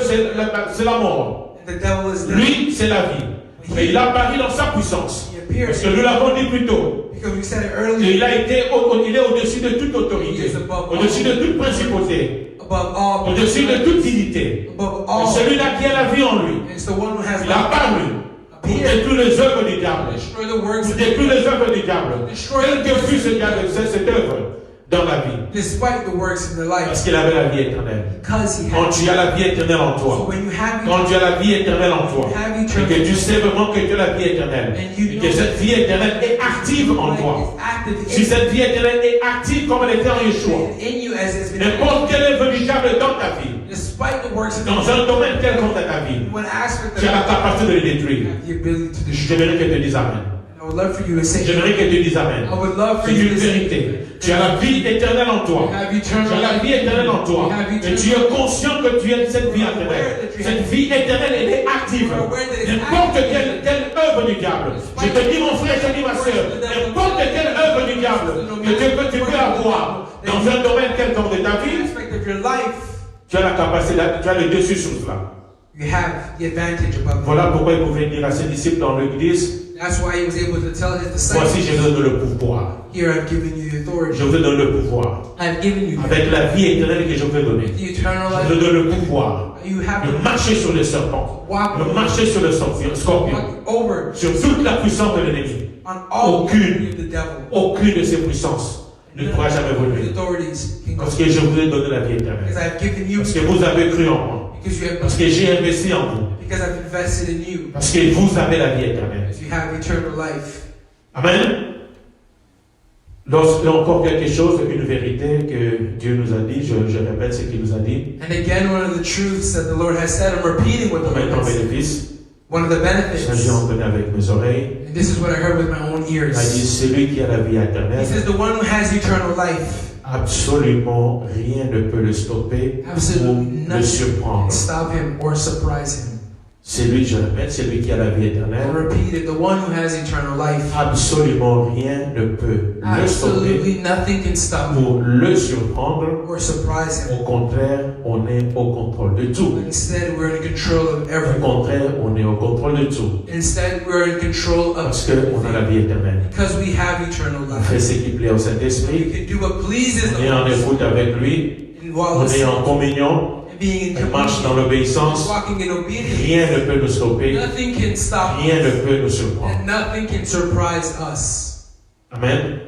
c'est la mort. and the devil is dead. Lui, c'est la vie. Mais il a paru dans sa puissance. He appeared Parce que nous l'avons dit plus tôt. because we said it Il earlier, il est au-dessus de toute autorité, au-dessus de toute principauté, above all, au-dessus de toute dignité. above Et all, celui-là qui a la vie en lui, and it's the one who has il a paru pour détruire les œuvres du diable. destroy the works Pour of détruire les œuvres du diable. destroy Quelle que fût cette œuvre dans la vie. despite the works in the life, Parce qu'il avait la vie éternelle. because he Quand has. tu as la vie éternelle en So toi, when you have quand tu as la vie éternelle en toi, et que tu sais vraiment que tu as la vie éternelle, et que cette vie éternelle est active en toi. is active Si cette vie éternelle est active comme elle était en Yeshua, in you as it's been n'importe quelle œuvre du diable dans ta vie, despite the works of dans un domaine quelconque de ta vie, one aspect tu as la of capacité de le détruire. the ability to destroy. J'aimerais que tu dises Amen. I would love for you to say, J'aimerais que tu dises Amen. I would love for C'est you une to say, vérité. Tu as la vie éternelle en toi. you have Tu eternal as la vie éternelle en toi. Et tu es conscient que tu es cette vie éternelle. Cette vie éternelle, elle est active. N'importe quelle œuvre du diable. Je te dis mon frère, je te dis ma soeur, n'importe quelle œuvre du diable que tu peux avoir dans un domaine quelconque de ta vie, aspect of your life, tu as la capacité, tu as le dessus sur cela. you have the advantage above them. Voilà pourquoi il pouvait dire à ses disciples dans l'église, That's why he was able to tell his voici disciples, je vous donne le pouvoir. here I've given you the authority. Je vous donne le pouvoir. I've given you Avec la vie éternelle que je vous ai donnée. the eternal Je vous life. donne le pouvoir You have de to marcher sur les serpents, walk de marcher sur le scorpion, walk over sur toute la puissance de l'ennemi. on all Aucune. of the devil. Aucune de ces puissances ne pourra jamais vous The nuire. authorities can go Parce que je vous ai donné la vie because éternelle. I've given you, Parce que vous avez cru en moi. because you have, Parce que j'ai investi en vous. because I've invested in you, Parce que vous avez la vie éternelle. because you have eternal life. Amen. Lorsqu'il y a encore quelque chose, une vérité que Dieu nous a dit, je répète ce qu'il nous a dit. And again, one of the truths that the Lord has said, I'm repeating what the Lord Maintenant, has said. bénéfice. One of the benefits, Ça, j'ai entendu avec mes oreilles. and this is what I heard with my own Il a dit, ears. celui qui a la vie He éternelle, says, the one who has eternal life, absolument rien ne peut le stopper ou absolutely le nothing surprendre. can stop him or surprise him. Celui, je répète, celui qui a la vie I éternelle, repeat it, the one who has eternal life, absolument rien ne peut le stopper absolutely nothing can stop him ou le surprendre. or surprise him. Au contraire, on est au contrôle de tout. Instead, we're in control of Au everything. contraire, on est au contrôle de tout. Instead, we're in control of Parce qu'on a la vie éternelle. because we have eternal On fait life. ce qui plaît au We Saint-Esprit. can do what pleases On the est en Lord. écoute avec lui. And On est en communion. and being in elle marche dans communion, l'obéissance, walking in obedience, rien ne peut nous stopper, nothing can stop rien ne us, peut nous surprendre. and nothing can surprise us. Amen.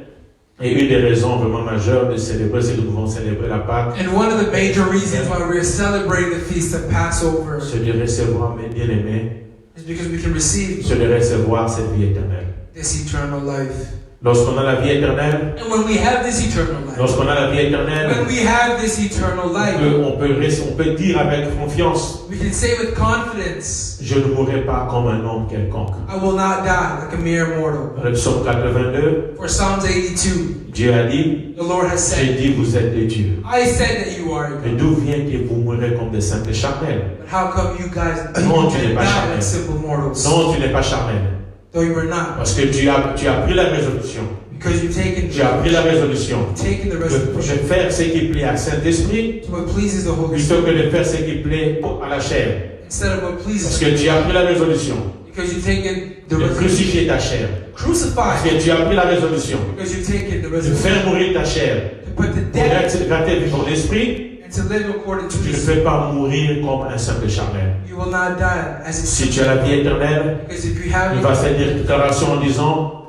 Et une des raisons vraiment majeures de célébrer, c'est que nous pouvons célébrer la Pâque, And one of the major reasons why we're celebrating the feast of Passover c'est de recevoir, mes bien-aimés, is because we can receive c'est de recevoir cette vie éternelle. this eternal life. Lorsqu'on a la vie éternelle, And when we have this eternal life, lorsqu'on a la vie éternelle, when we have this eternal life, on peut dire avec confiance, we can say with confidence, je ne mourrai pas comme un homme quelconque. I will not die like a mere mortal. Dans le psaume 82, For Psalms 82, Dieu a dit, the Lord has j'ai said, dit, vous êtes des dieux. I said that you are Mais God. d'où vient que vous mourrez comme des simples charnels? But how come you guys Non, you tu n'es can pas die charnel. like simple mortals? Non, tu n'es pas charnel. Though you were not. Parce que tu as pris la résolution. Because you've taken Tu as pris la résolution the de resolution faire ce qui plaît à Saint-Esprit to what pleases the Holy plutôt Spirit que de faire ce qui plaît à la chair. instead of what Parce pleases que tu as pris la résolution because you've taken the de resolution. crucifier ta chair. Parce Crucify que tu as pris la résolution because you've taken the de resolution faire mourir ta chair to put the pour death gratter ton esprit. and to live according to Tu ne this. peux pas mourir comme un simple charnel. You will not die as a Si tu as la vie éternelle, because if you have il it, va se dire déclaration en disant,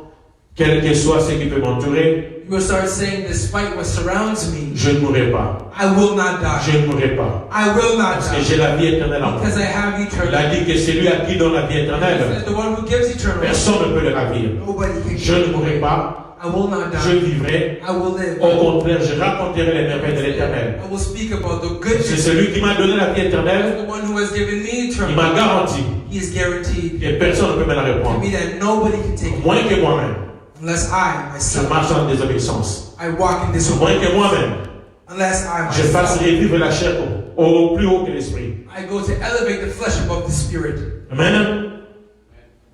quel que soit ce qui peut m'entourer, you will start saying, despite what surrounds me, je ne mourrai pas. I will not die. Je ne mourrai pas. I will not Parce que die j'ai la vie éternelle en moi. because I have Il eternal a life. dit que c'est lui à qui donne la vie éternelle. The one who gives eternal life, Personne ne peut le ravir. nobody can Je ne mourrai pas. I will not Je die. vivrai. I will live. Au contraire, je raconterai les merveilles de l'éternel. I will speak about the C'est goodness celui qui m'a donné la vie éternelle. of the one who has given me Il eternal m'a life. garanti. He is guaranteed Et personne ne peut me la to répondre. me that nobody can take it Moins que moi-même. unless I, Je myself, marche en désobéissance. I walk in this Moins way. que moi-même. Unless I, Je fasse myself, revivre la chair au plus haut que l'esprit. I go to elevate the flesh above the spirit. Amen.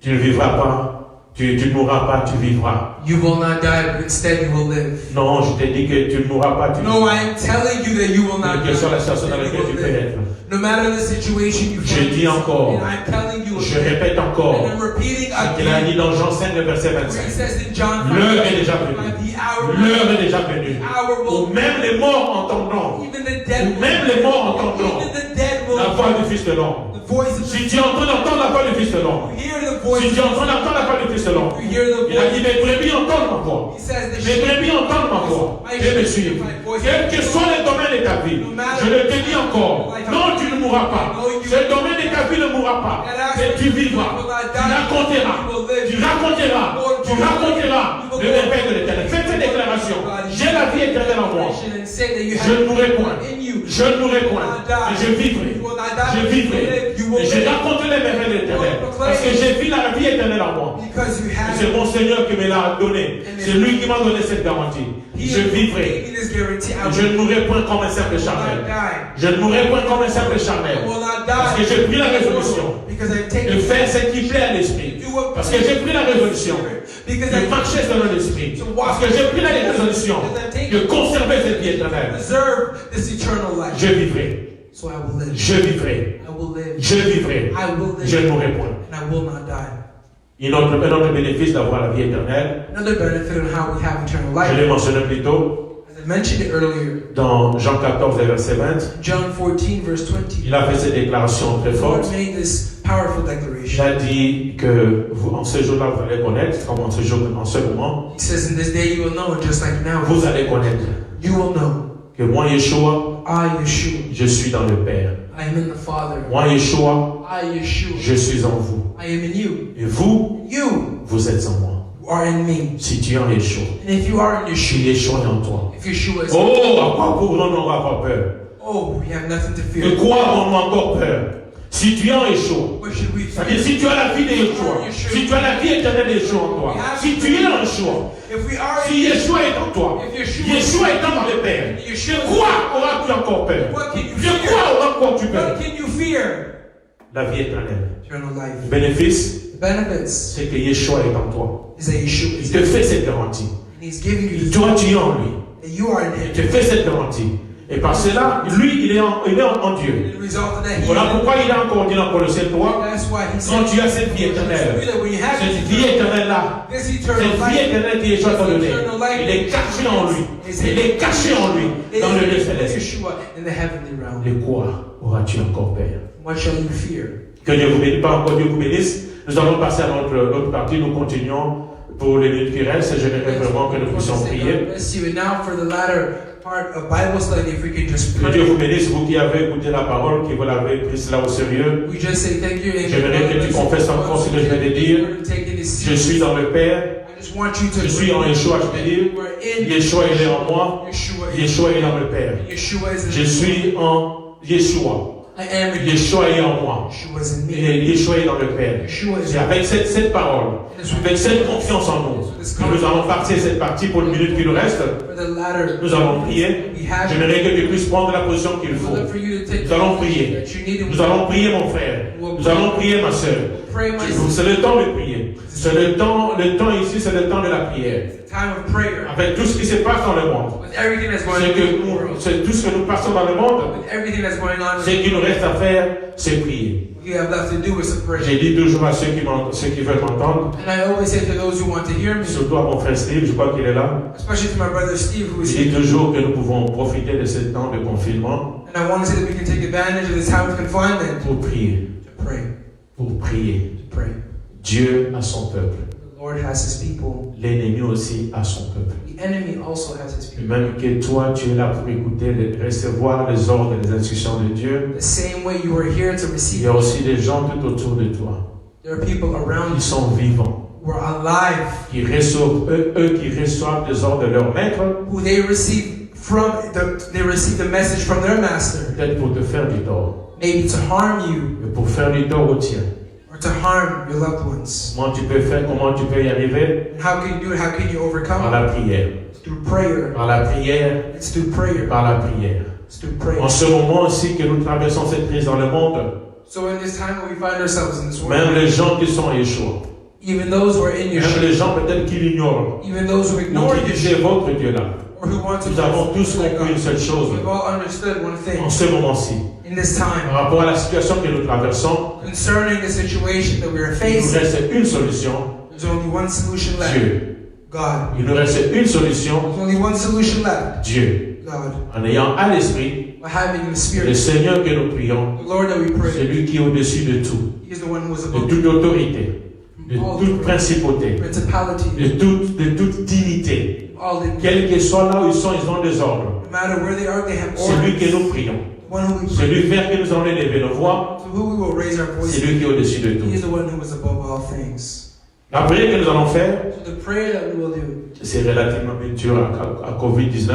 Tu ne vivras pas. Tu ne mourras pas, tu vivras. You will not die, but instead you will live. Non, je t'ai dit que tu ne mourras pas, tu No, vivras. I am telling you that you will not die. Quelle que soit la situation dans that laquelle you tu will peux live. être. No matter the situation you Je find dis yourself encore, in, I'm telling you je again, répète encore, and I'm repeating ce qu'il a dit again, dans Jean 5, le verset where he 25. says in John 5, L'heure est déjà venue. the hour, L'heure est déjà venue. the hour Où will, même les morts entendront. even the Où dead même les morts entendront even the dead will la voix du Fils de l'homme. the voice of Si tu es en train d'entendre la voix du Fils de l'homme, you hear the voice si tu es en train d'entendre la voix du Fils de l'homme, you hear the il a dit, voice mes brebis entendent ma voix. he says the Mes sheep brebis entendent ma voix et me suivent. Quel que soit le domaine de ta vie, je le te dis encore, non, tu ne mourras pas. Ce domaine de ta vie ne mourra pas. Mais tu vivras. Tu raconteras. Tu raconteras. Tu raconteras le merveille de l'éternel. Faites cette déclaration. J'ai la vie éternelle en moi. and say that you Je ne have mourrai point. in you. Je ne mourrai point. Et je vivrai. You will not die, Je but you will vivrai. live. You will Et je live raconterai les merveilles de l'éternel. Parce que j'ai vu la vie éternelle en moi. because you have C'est mon Seigneur qui me l'a donné. C'est lui qui m'a donné cette garantie. Je vivrai. He is guaranteed. I Je ne mourrai point comme un simple will charnel. not die. Je ne mourrai point comme un simple charnel. I will not Parce que die. j'ai pris la résolution Because I've de taken faire ce qui plaît à l'esprit. Parce que j'ai pris la résolution because de I marcher selon l'esprit. Parce que j'ai pris la résolution de conserver cette vie éternelle. preserve this eternal life. Je vivrai. So I will live. Je vivrai. I will live. Je vivrai. I will Je live. ne mourrai point. And I will not die. Un autre bénéfice d'avoir la vie éternelle, Another benefit of how we have eternal je life, l'ai mentionné plus tôt, as I mentioned it earlier, dans Jean 14, verset 20, John 14, verse 20, il a fait cette déclaration très the Lord forte. made this powerful Il declaration. a dit que vous, en ce jour-là, vous allez connaître, comme en ce jour, en ce moment, He says, in this day you will know, just like now, vous allez connaître you will know, que moi, Yeshua, I, Yeshua, je suis dans le Père. I am in the Father. Moi, Yeshua, I, Yeshua, je suis en vous. I am in you. Et vous, You vous êtes en moi. are in me. Si tu es en Yeshua, And if you are in si Yeshua, Yeshua est en toi. if Yeshua is Oh, à quoi pourrons-nous avoir peur? oh, we have nothing to De fear. quoi avons-nous encore peur? Si tu es en Yeshua, What should we c'est-à-dire fear? si tu as la vie de Yeshua, si tu as la vie éternelle de Yeshua en toi, si tu es en Yeshua, If we are si Yeshua est en toi, Yeshua étant dans le Père, de quoi auras-tu encore peur? what can you De fear? quoi auras-tu encore tu peur? What can you fear? La vie éternelle. Eternal Le life. bénéfice, The benefits c'est que Yeshua est en toi. is that Yeshua Il is te in you. fait cette garantie. And He's giving you Toi, tu es en lui. that you are in Il Him. te fait cette garantie. Et par cela, lui, il est en Dieu. And the result of that, He Voilà is in pourquoi il a encore dit dans Colossiens 3, That's why He quand said, tu as cette vie éternelle, that when you have cette vie éternelle-là, this cette eternal vie life, éternelle que Yeshua t'a donnée, il est caché en lui. Il est caché en lui, dans le lieu céleste. Yeshua in the heavenly realm. De quoi auras-tu encore peur? What shall you fear? Que Dieu vous bénisse, pas encore Dieu vous bénisse. Nous allons passer à l'autre partie. Nous continuons pour les minutes qui restent. J'aimerais vraiment que nous puissions prier. Bless you. And now for the latter part of Bible study, if we can just Que Dieu pray. vous bénisse, vous qui avez écouté la parole, qui vous l'avez pris cela au sérieux. We just say thank you. And J'aimerais que tu confesses encore ce que je viens de dire. Je suis dans le Père. I just want you to Je suis en Yeshua, je peux dire. We're in Yeshua, il est en moi. Yeshua. Yeshua est dans le Père. Yeshua is in Je suis en Yeshua. I am in Yeshua est en moi. Yeshua is in me. Et Yeshua est dans le Père. Yeshua is C'est avec cette parole, avec cette confiance en nous, que nous allons partir cette partie pour une minute qui nous reste. for the latter. Nous allons prier. We have J'aimerais que tu puisses prendre la position qu'il we faut. would love for you to take Nous allons the prier. that you need and Nous allons prier, mon frère. Nous allons prier, ma soeur. pray my C'est le temps de prier. C'est le temps ici, c'est le temps de la prière. time of prayer. Avec tout ce qui se passe dans le monde. With everything that's going C'est on que in the world. c'est tout ce que nous passons dans le monde. With everything that's going on, Ce qu'il nous reste à faire, c'est prier. what you have left to do is to pray. J'ai dit toujours à ceux qui veulent m'entendre, And I always say to those who want to hear me, surtout à mon frère Steve, je crois qu'il est là. especially to my brother Steve, who is Je here. dis toujours que nous pouvons profiter de ce temps de confinement And I want to say that we can take advantage of this time of confinement pour prier. to pray. Pour prier. To pray. Dieu a son peuple. The Lord has His people. L'ennemi aussi a son peuple. The enemy also has His Et people. même que toi, tu es là pour écouter, recevoir les ordres, les instructions de Dieu. The same way you are here to Il receive. y a aussi des gens tout autour de toi There are people around qui you sont vivants, who are alive, qui reçoivent, eux qui reçoivent des ordres de leur maître, who they receive the message from their master, peut-être pour te faire du tort, maybe to harm you mais pour faire du tort au tien. or to harm your loved ones. Comment tu peux faire, comment tu peux y arriver? And how can you do it? How can you Par overcome? la prière. Through prayer. Par la prière, It's through prayer. par la prière. It's through prayer. En ce moment aussi que nous traversons cette crise dans le monde, So in this time where we find ourselves in this même world, les gens qui sont à Yeshua, even those who are in même Yeshua, les gens peut-être qui l'ignorent, even those who ou ignore qui disent Yeshua, c'est votre Dieu là, or who want to nous avons tous compris une seule chose we've all understood one thing en ce moment-ci, in this par time rapport à la situation que nous traversons. concerning the situation that we are Il nous facing. reste une solution, There's only one solution left. Dieu. God. Il nous reste une solution, There's only one solution left. Dieu. God. En ayant à l'esprit By having the le Spirit, Seigneur que nous prions, the Lord that we pray, celui qui est au-dessus de tout, He is the one who is de above toute autorité, de toute principauté, principality, de toute dignité. all the, Quels qu'ils soient là où ils sont, ils ont des ordres. no matter where they are, they have C'est lui que orders. nous prions. The one who we pray, Celui vers qui nous allons élever nos voix, to who we will raise our voice. c'est lui qui est au-dessus de He tout. is the one who is above all things. La prière que nous allons faire, So the prayer that we will do, c'est relativement bien dur à COVID-19.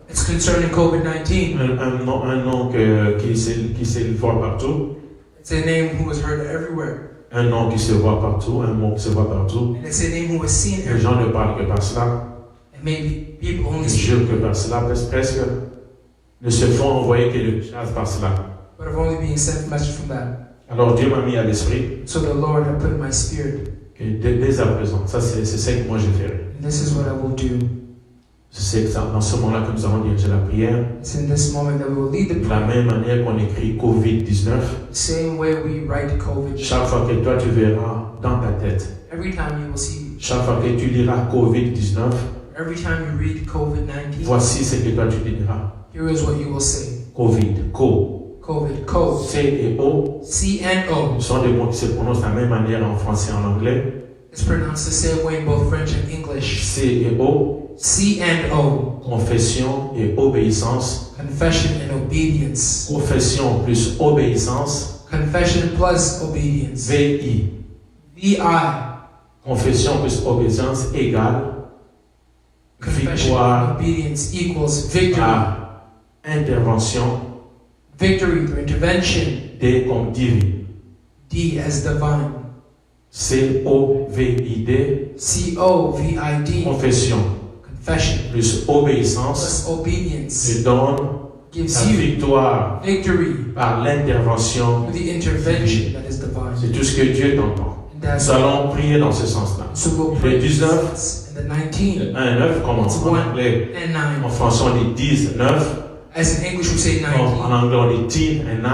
it's concerning COVID-19. Un nom qui se voit partout. It's a name who was heard everywhere. Un nom qui se voit partout, un mot qui se voit partout. And it's a name who was seen Les everywhere. gens ne parlent que par cela. And maybe people Ils only speak, jurent que par cela, presque ne se font envoyer que de chasse par cela. but of only being sent message from that. Alors Dieu m'a mis à l'esprit So the Lord had put in my spirit, que dès à présent, ça c'est ce que moi je ferai. and this is what I will do. C'est dans ce moment-là que nous allons diriger la prière. It's in this moment that we will lead the De la prayer. même manière qu'on écrit COVID-19, The same way we write COVID. chaque fois que toi tu verras dans ta tête, Every time you will see, chaque fois que tu liras COVID-19, every time you read COVID-19, voici ce que toi tu te diras. here is what you will say. COVID, COVID, co, C et O C-N-O. sont des mots qui se prononcent de la même manière en français et en anglais. It's pronounced the same way in both French and English. C et O, C-N-O. confession et obéissance. Confession and obedience. Confession plus obéissance, Confession plus obedience. VI. V-I. Confession plus obéissance égale Confession and victoire obedience equals victory. par intervention, Victory through intervention. D comme divine. D as divine. C-O-V-I-D, C-O-V-I-D. confession Confession plus obéissance plus obedience te donne gives la you victoire victory par l'intervention. through the intervention that is divine. C'est tout ce que Dieu t'entend. And that's Nous allons prier dans ce sens-là. so we'll Le pray 19, and the 19 1 et 9 commence en anglais. and 9. En français on dit 10, 9. As in English we say En 19. anglais on dit 10 et 9.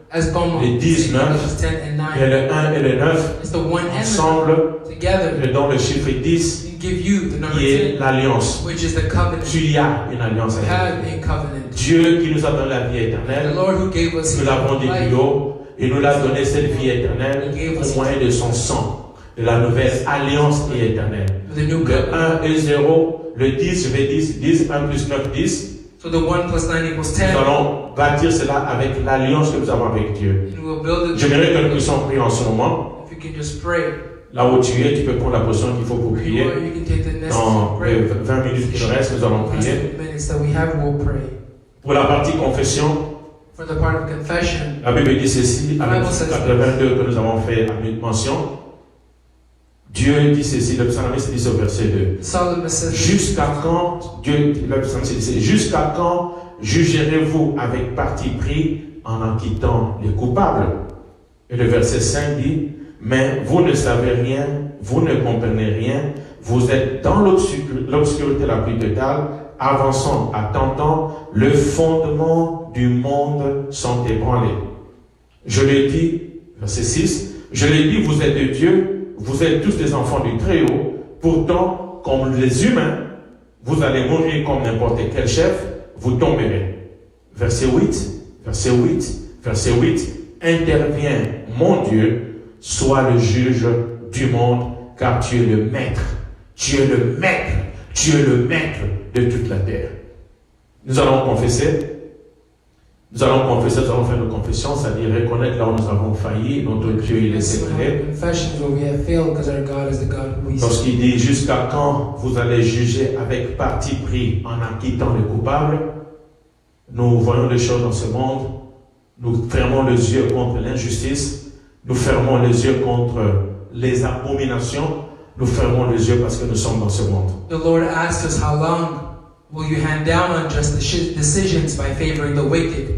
As Bomo Les 10, in 9. English is 10 and Et 9. le 1 et le 9 It's the 1 and the ensemble 9 together. te donnent le chiffre 10. It give you the number qui est 10, l'alliance. which is the covenant. Tu y as une alliance You avec have Dieu. a covenant. Dieu qui nous a donné la vie The éternelle, Lord who gave us nous l'avons dit life, plus haut, et nous l'a donné cette vie éternelle au moyen de son sang, de la nouvelle alliance qui est éternelle. the new Le covenant. 1 et 0, le 10, je vais 10, 1 plus 9, 10. So the 1 plus 9 equals 10. Nous allons bâtir cela avec l'alliance que nous avons avec Dieu. And we'll build it. J'aimerais que nous puissions prier en ce moment. If you can just pray. Là où tu es, tu peux prendre la position qu'il faut pour Where you prier. are, you can take the Dans necessary les prayer. 20 minutes qui nous restent, nous allons The last prier. 2 minutes that we have, we'll pray. Pour la partie confession, For the part of confession, la Bible dit ceci, avec le 82 que nous avons fait mention. Dieu dit ceci, le psalmiste dit ce verset 2. Solomon says, Jusqu'à quand, Dieu, le psalmiste dit ceci, jusqu'à quand jugerez-vous avec parti pris en quittant les coupables? Et le verset 5 dit, mais vous ne savez rien, vous ne comprenez rien, vous êtes dans l'obscurité la plus totale, avançant, attendant, le fondement du monde sont ébranlés. Je l'ai dit, verset 6, je l'ai dit, vous êtes de Dieu, vous êtes tous des enfants du Très-Haut, pourtant, comme les humains, vous allez mourir comme n'importe quel chef, vous tomberez. Verset 8, verset 8, verset 8, intervient, mon Dieu, sois le juge du monde, car tu es le maître, tu es le maître, tu es le maître de toute la terre. Nous allons confesser, nous allons faire nos confessions, c'est-à-dire reconnaître là où nous avons failli, notre Dieu il est séparé. confessions where we have failed because our God is the God who we serve. Lorsqu'il dit jusqu'à quand vous allez juger avec parti pris en acquittant les coupables, nous voyons les choses dans ce monde, nous fermons les yeux contre l'injustice, nous fermons les yeux contre les abominations, nous fermons les yeux parce que nous sommes dans ce monde. The Lord asked us, how long will you hand down unjust decisions by favoring the wicked?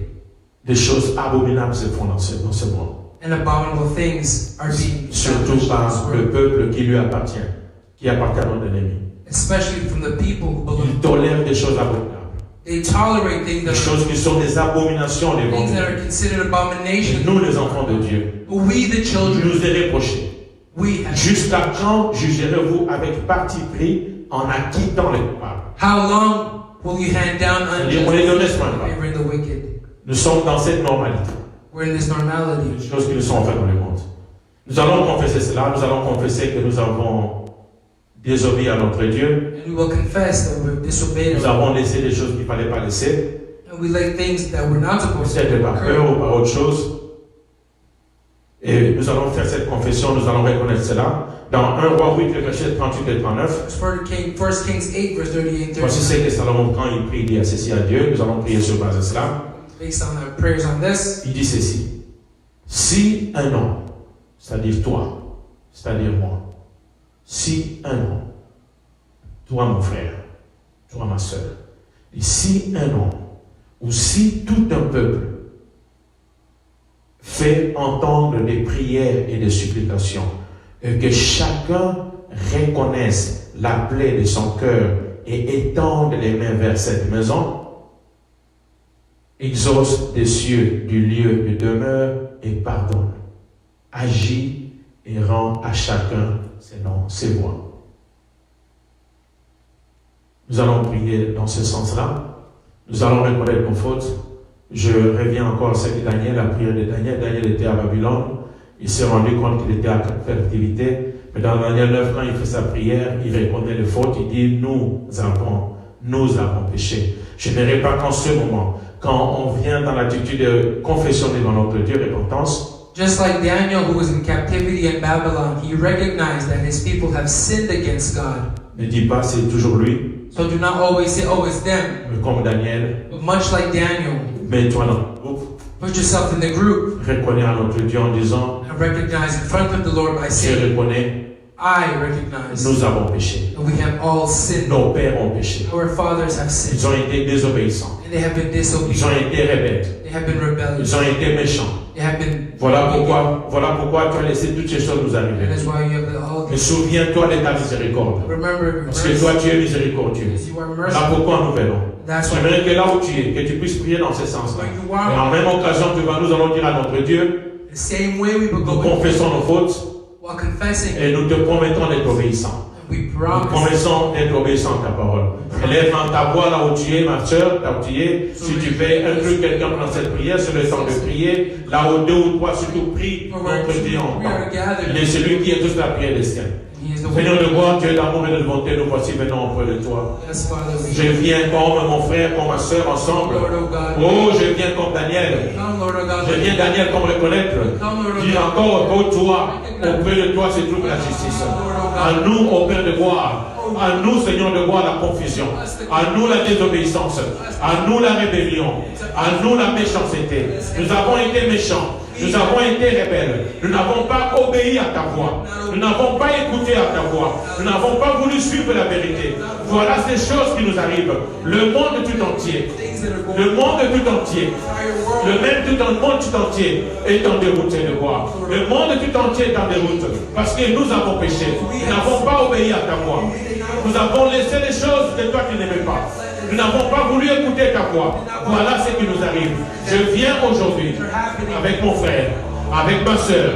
Des choses abominables se font dans ce monde. And abominable things are being Surtout established in par this le world, peuple qui lui appartient, qui appartient à notre ennemi. especially from the people who belong. Ils tolèrent des choses abominables. They tolerate things Des that choses qui sont des abominations devant things that nous. are considered Et abominations. nous, les enfants de Dieu, But we, the il children, nous est reproché. we have. Jusqu'à quand jugerez-vous avec parti pris en acquittant les coupables? How long will you hand down unjust On est dans decisions l'espace, by favoring the wicked? Nous sommes dans cette normalité. We're in this normality. Les choses qui nous sont faites dans le monde. Nous allons confesser cela. Nous allons confesser que nous avons désobéi à notre Dieu. And we will confess that we've disobeyed Nous our avons laissé des choses qu'il ne fallait pas laisser. and we like things that we're not supposed to Peut-être par peur occur. ou par autre chose. Et nous allons faire cette confession, nous allons reconnaître cela. Dans 1 Roi 8, le verset 38 et 39. 1 Kings 8, verse 38 and Voici 39. ce que Salomon, quand il prie, il dit ceci à Dieu. Nous allons prier sur base de cela. Based on our prayers on this, Il dit ceci. Si un homme, c'est-à-dire toi, c'est-à-dire moi, si un homme, toi mon frère, toi ma soeur, et si un homme, ou si tout un peuple fait entendre des prières et des supplications, et que chacun reconnaisse la plaie de son cœur et étende les mains vers cette maison, exauce des cieux du lieu de demeure et pardonne, agit et rend à chacun selon ses voies. Nous allons prier dans ce sens-là. Nous allons reconnaître nos fautes. Je reviens encore à ce que Daniel, la prière de Daniel. Daniel était à Babylone. Il s'est rendu compte qu'il était à captivité. Mais dans Daniel 9, quand il fait sa prière, il reconnaît les fautes. Il dit, nous avons péché. Je n'aimerais pas qu'en ce moment, quand on vient dans l'attitude de confession devant notre Dieu, repentance, just like Daniel, who was in captivity in Babylon, he recognized that his people have sinned against God. ne dis pas c'est toujours lui, So do not always say, oh, it's them. mais comme Daniel, But much like Daniel, mets-toi dans le groupe, put yourself in the group reconnais à notre Dieu en disant, and recognize in front of the Lord by je saying, reconnais, I recognize nous avons péché. that we have all sinned. Nos pères ont péché. Our fathers have sinned. Ils ont été désobéissants. And they have been Ils disobedient. ont été rebelles. They have been rebellious. Ils ont été méchants. They have been Voilà pourquoi tu as laissé toutes ces choses nous And arriver. that's why you have all Mais this. souviens-toi de ta miséricorde. Remember, Parce que toi, tu es miséricordieux. because you are Là merciful. pourquoi nous venons. That's why J'aimerais que là où tu es, que tu puisses prier dans ce sens-là. when you Et are en même occasion, nous allons dire à notre Dieu, the same way we will nous go confessons nos fautes while confessing, et nous te promettons d'être obéissants. We Nous promise. promettons d'être obéissants à ta parole. Élève dans ta voix là où tu es, ma soeur, là où tu es. Si tu fais inclure quelqu'un dans cette prière, c'est le temps de prier. Là où deux ou trois surtout prient, notre Dieu entend. Il est celui qui est toute la prière des siens. He is the Seigneur one. de gloire, Dieu d'amour et de bonté, nous voici maintenant auprès de toi. Yes, Father. Je viens comme mon frère, comme ma soeur ensemble. Lord, oh God. Oh, je viens comme Daniel. Come, Lord, oh God. Je viens Daniel comme reconnaître. Dire encore, oh toi, auprès de toi se trouve la justice. À nous, au Père de gloire. À nous, Seigneur de gloire, la confusion. À nous, la désobéissance. À nous, la rébellion. À nous, la méchanceté. Nous avons été méchants. Nous avons été rebelles. Nous n'avons pas obéi à ta voix. Nous n'avons pas écouté à ta voix. Nous n'avons pas voulu suivre la vérité. Voilà ces choses qui nous arrivent. Le monde tout entier. Le monde tout entier. Le monde tout entier est en déroute de gloire. Le monde tout entier est en déroute. Parce que nous avons péché. Nous n'avons pas obéi à ta voix. Nous avons laissé les choses que toi tu n'aimais pas. Nous n'avons pas voulu écouter ta voix. Voilà ce qui nous arrive. Je viens aujourd'hui avec mon frère, avec ma soeur,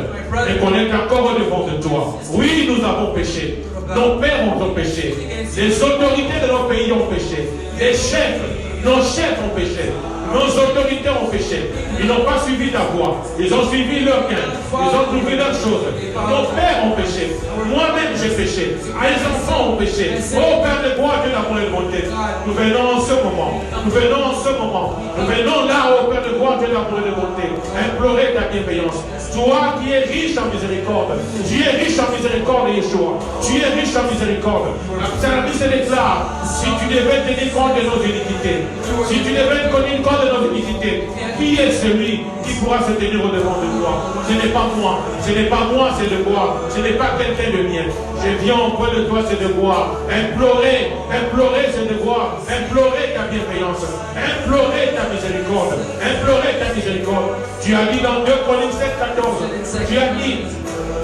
et qu'on est encore devant de toi. Oui, nous avons péché. Nos pères ont péché. Les autorités de nos pays ont péché. Les chefs, nos chefs ont péché. Nos autorités ont péché. Ils n'ont pas suivi ta voie. Ils ont suivi leur gain. Ils ont trouvé leurs choses. Nos pères ont péché. Moi-même j'ai péché. Mes enfants ont péché. Oh Père de gloire, Dieu d'amour et de bonté. Nous venons en ce moment. Nous venons en ce moment. Nous venons là, oh Père de gloire, Dieu d'amour et de bonté. Implorer ta bienveillance. Toi qui es riche en miséricorde. Tu es riche en miséricorde, Yeshua. Tu es riche en miséricorde. La Psalmiste déclare, si tu devais tenir compte de nos iniquités, si tu devais tenir compte de nos iniquités, qui est celui qui pourra se tenir au devant de toi? Ce n'est pas moi. Ce n'est pas moi, c'est de boire. Ce n'est pas quelqu'un de mien. Je viens auprès de toi, c'est de boire. Implorer, c'est de boire. Implorer ta bienveillance. Implorer ta miséricorde. Implorer ta miséricorde. Tu as dit dans 2 Chroniques 7:14, tu as dit,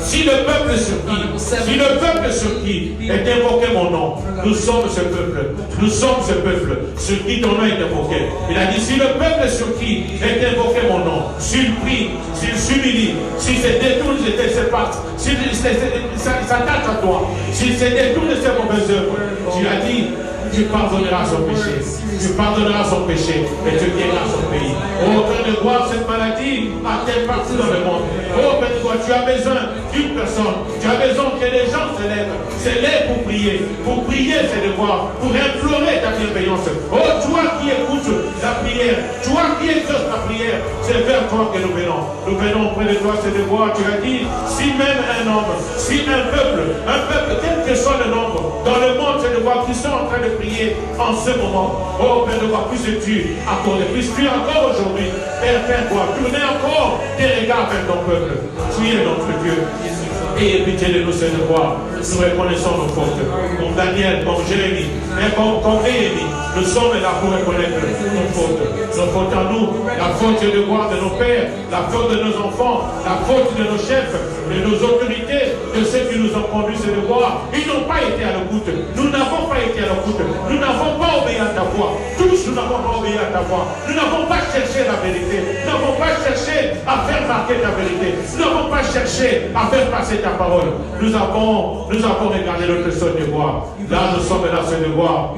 si le peuple sur qui est invoqué mon nom, nous sommes ce peuple. Nous sommes ce peuple sur qui ton nom est invoqué. Il a dit, si le peuple sur qui est invoqué mon nom, s'il prie, s'il s'humilie, s'il se détourne de ses pattes, s'il s'attache à toi, s'il se détourne de ses mauvaises œuvres, tu as dit, tu pardonneras son péché. Tu pardonneras son péché et tu guériras son pays. Oh Père de gloire, cette maladie atteint partout dans le monde. Oh Père de gloire, tu as besoin d'une personne. Tu as besoin que les gens se lèvent pour prier. Pour prier, c'est de voir. Pour implorer ta bienveillance. Oh toi qui écoutes la prière. Toi qui exauces la prière. C'est vers toi que nous venons. Nous venons auprès de toi, c'est de voir. Tu as dit, si même un homme, si un peuple, quel que soit le nombre, dans le monde, c'est de voir qui sont en train de prier en ce moment. Oh Père de gloire, puisses-tu accorder, puisses-tu encore aujourd'hui, Père gloire, tourner encore tes regards vers ton peuple. Tu es notre Dieu. Et pitié de nous, c'est de voir. Nous reconnaissons nos fautes. Comme Daniel, comme Jérémie, et comme Néhémie. Nous sommes là pour reconnaître nos fautes. Nos fautes à nous, la faute de voir de nos pères, la faute de nos enfants, la faute de nos chefs, de nos autorités, de ceux qui nous ont conduits, c'est de voir. Ils n'ont pas été à l'écoute. Nous n'avons pas été à l'écoute. Nous n'avons pas obéi à ta voix. Tous, nous n'avons pas obéi à ta voix. Nous n'avons pas cherché la vérité. Nous n'avons pas cherché à faire marquer ta vérité. Nous n'avons pas cherché à faire passer ta parole. Nous avons regardé notre seul devoir. Là, nous sommes dans ce devoir.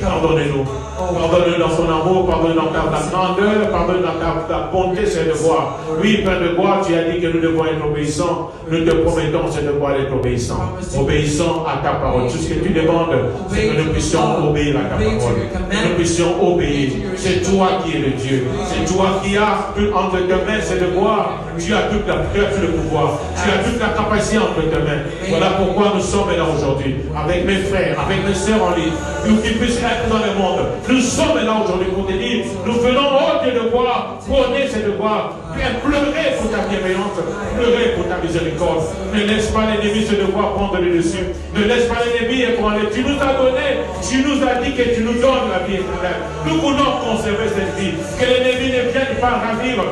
Pardonnez-nous. Pardonne-nous dans son amour, pardonne-nous dans ta grandeur, pardonne-nous dans ta bonté, c'est le devoir. Oui, Père de gloire, tu as dit que nous devons être obéissants. Nous te promettons ce devoir d'être obéissants. Obéissants à ta parole. Tout ce que tu demandes, c'est que nous puissions obéir à ta parole. Que nous puissions obéir. C'est toi qui es le Dieu. C'est toi qui as entre tes mains ce devoir. Tu as tout le pouvoir. Tu as toute la capacité entre tes mains. Voilà pourquoi nous sommes là aujourd'hui. Avec mes frères, avec mes sœurs en ligne. Nous qui puissions être dans le monde. Nous sommes là aujourd'hui pour te dire, nous venons au Dieu de voir, prôner ces devoirs, pleurer pour ta bienveillance, pleurer pour ta miséricorde. Ne laisse pas l'ennemi se devoir prendre le dessus. Ne laisse pas l'ennemi prendre. Tu nous as donné, tu nous as dit que tu nous donnes la vie éternelle. Nous voulons conserver cette vie. Que l'ennemi ne vienne pas ravir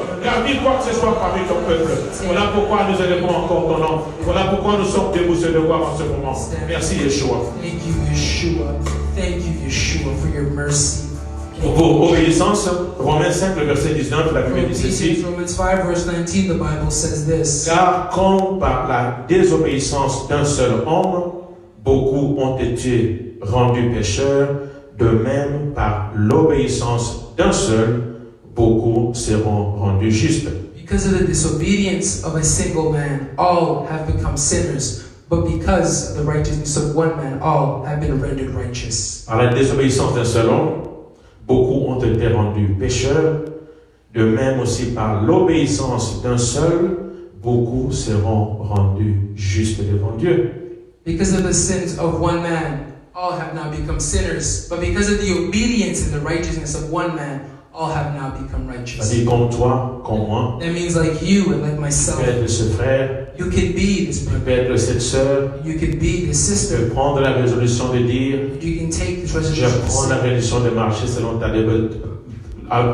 quoi que ce soit parmi ton peuple. Voilà pourquoi nous élevons encore ton nom. Voilà pourquoi nous sommes debout ce devoir en ce moment. Merci Yeshua. Thank you, Yeshua. Thank you, Yeshua, for your mercy. Pour obéissance, Romains 5, le verset 19, la Bible dit ceci. Romans 5, verse 19, the Bible says this. Car comme par la désobéissance d'un seul homme, beaucoup ont été rendus pécheurs, de même par l'obéissance d'un seul, beaucoup seront rendus justes. Because of the disobedience of a single man, all have become sinners. But because of the righteousness of one man, all have been rendered righteous. Par la désobéissance d'un seul homme, beaucoup ont été rendus pécheurs. De même aussi par l'obéissance d'un seul, beaucoup seront rendus justes devant Dieu. Because of the sins of one man, all have now become sinners. But because of the obedience and the righteousness of one man, all have now become righteous. C'est-à-dire comme toi, comme moi, That means like you and like tu myself, peux être ce frère, you can be this tu brother, peux être cette sœur, you can be this tu sister, peux prendre la résolution de dire, you can take this je resolution. prends la résolution de marcher selon ta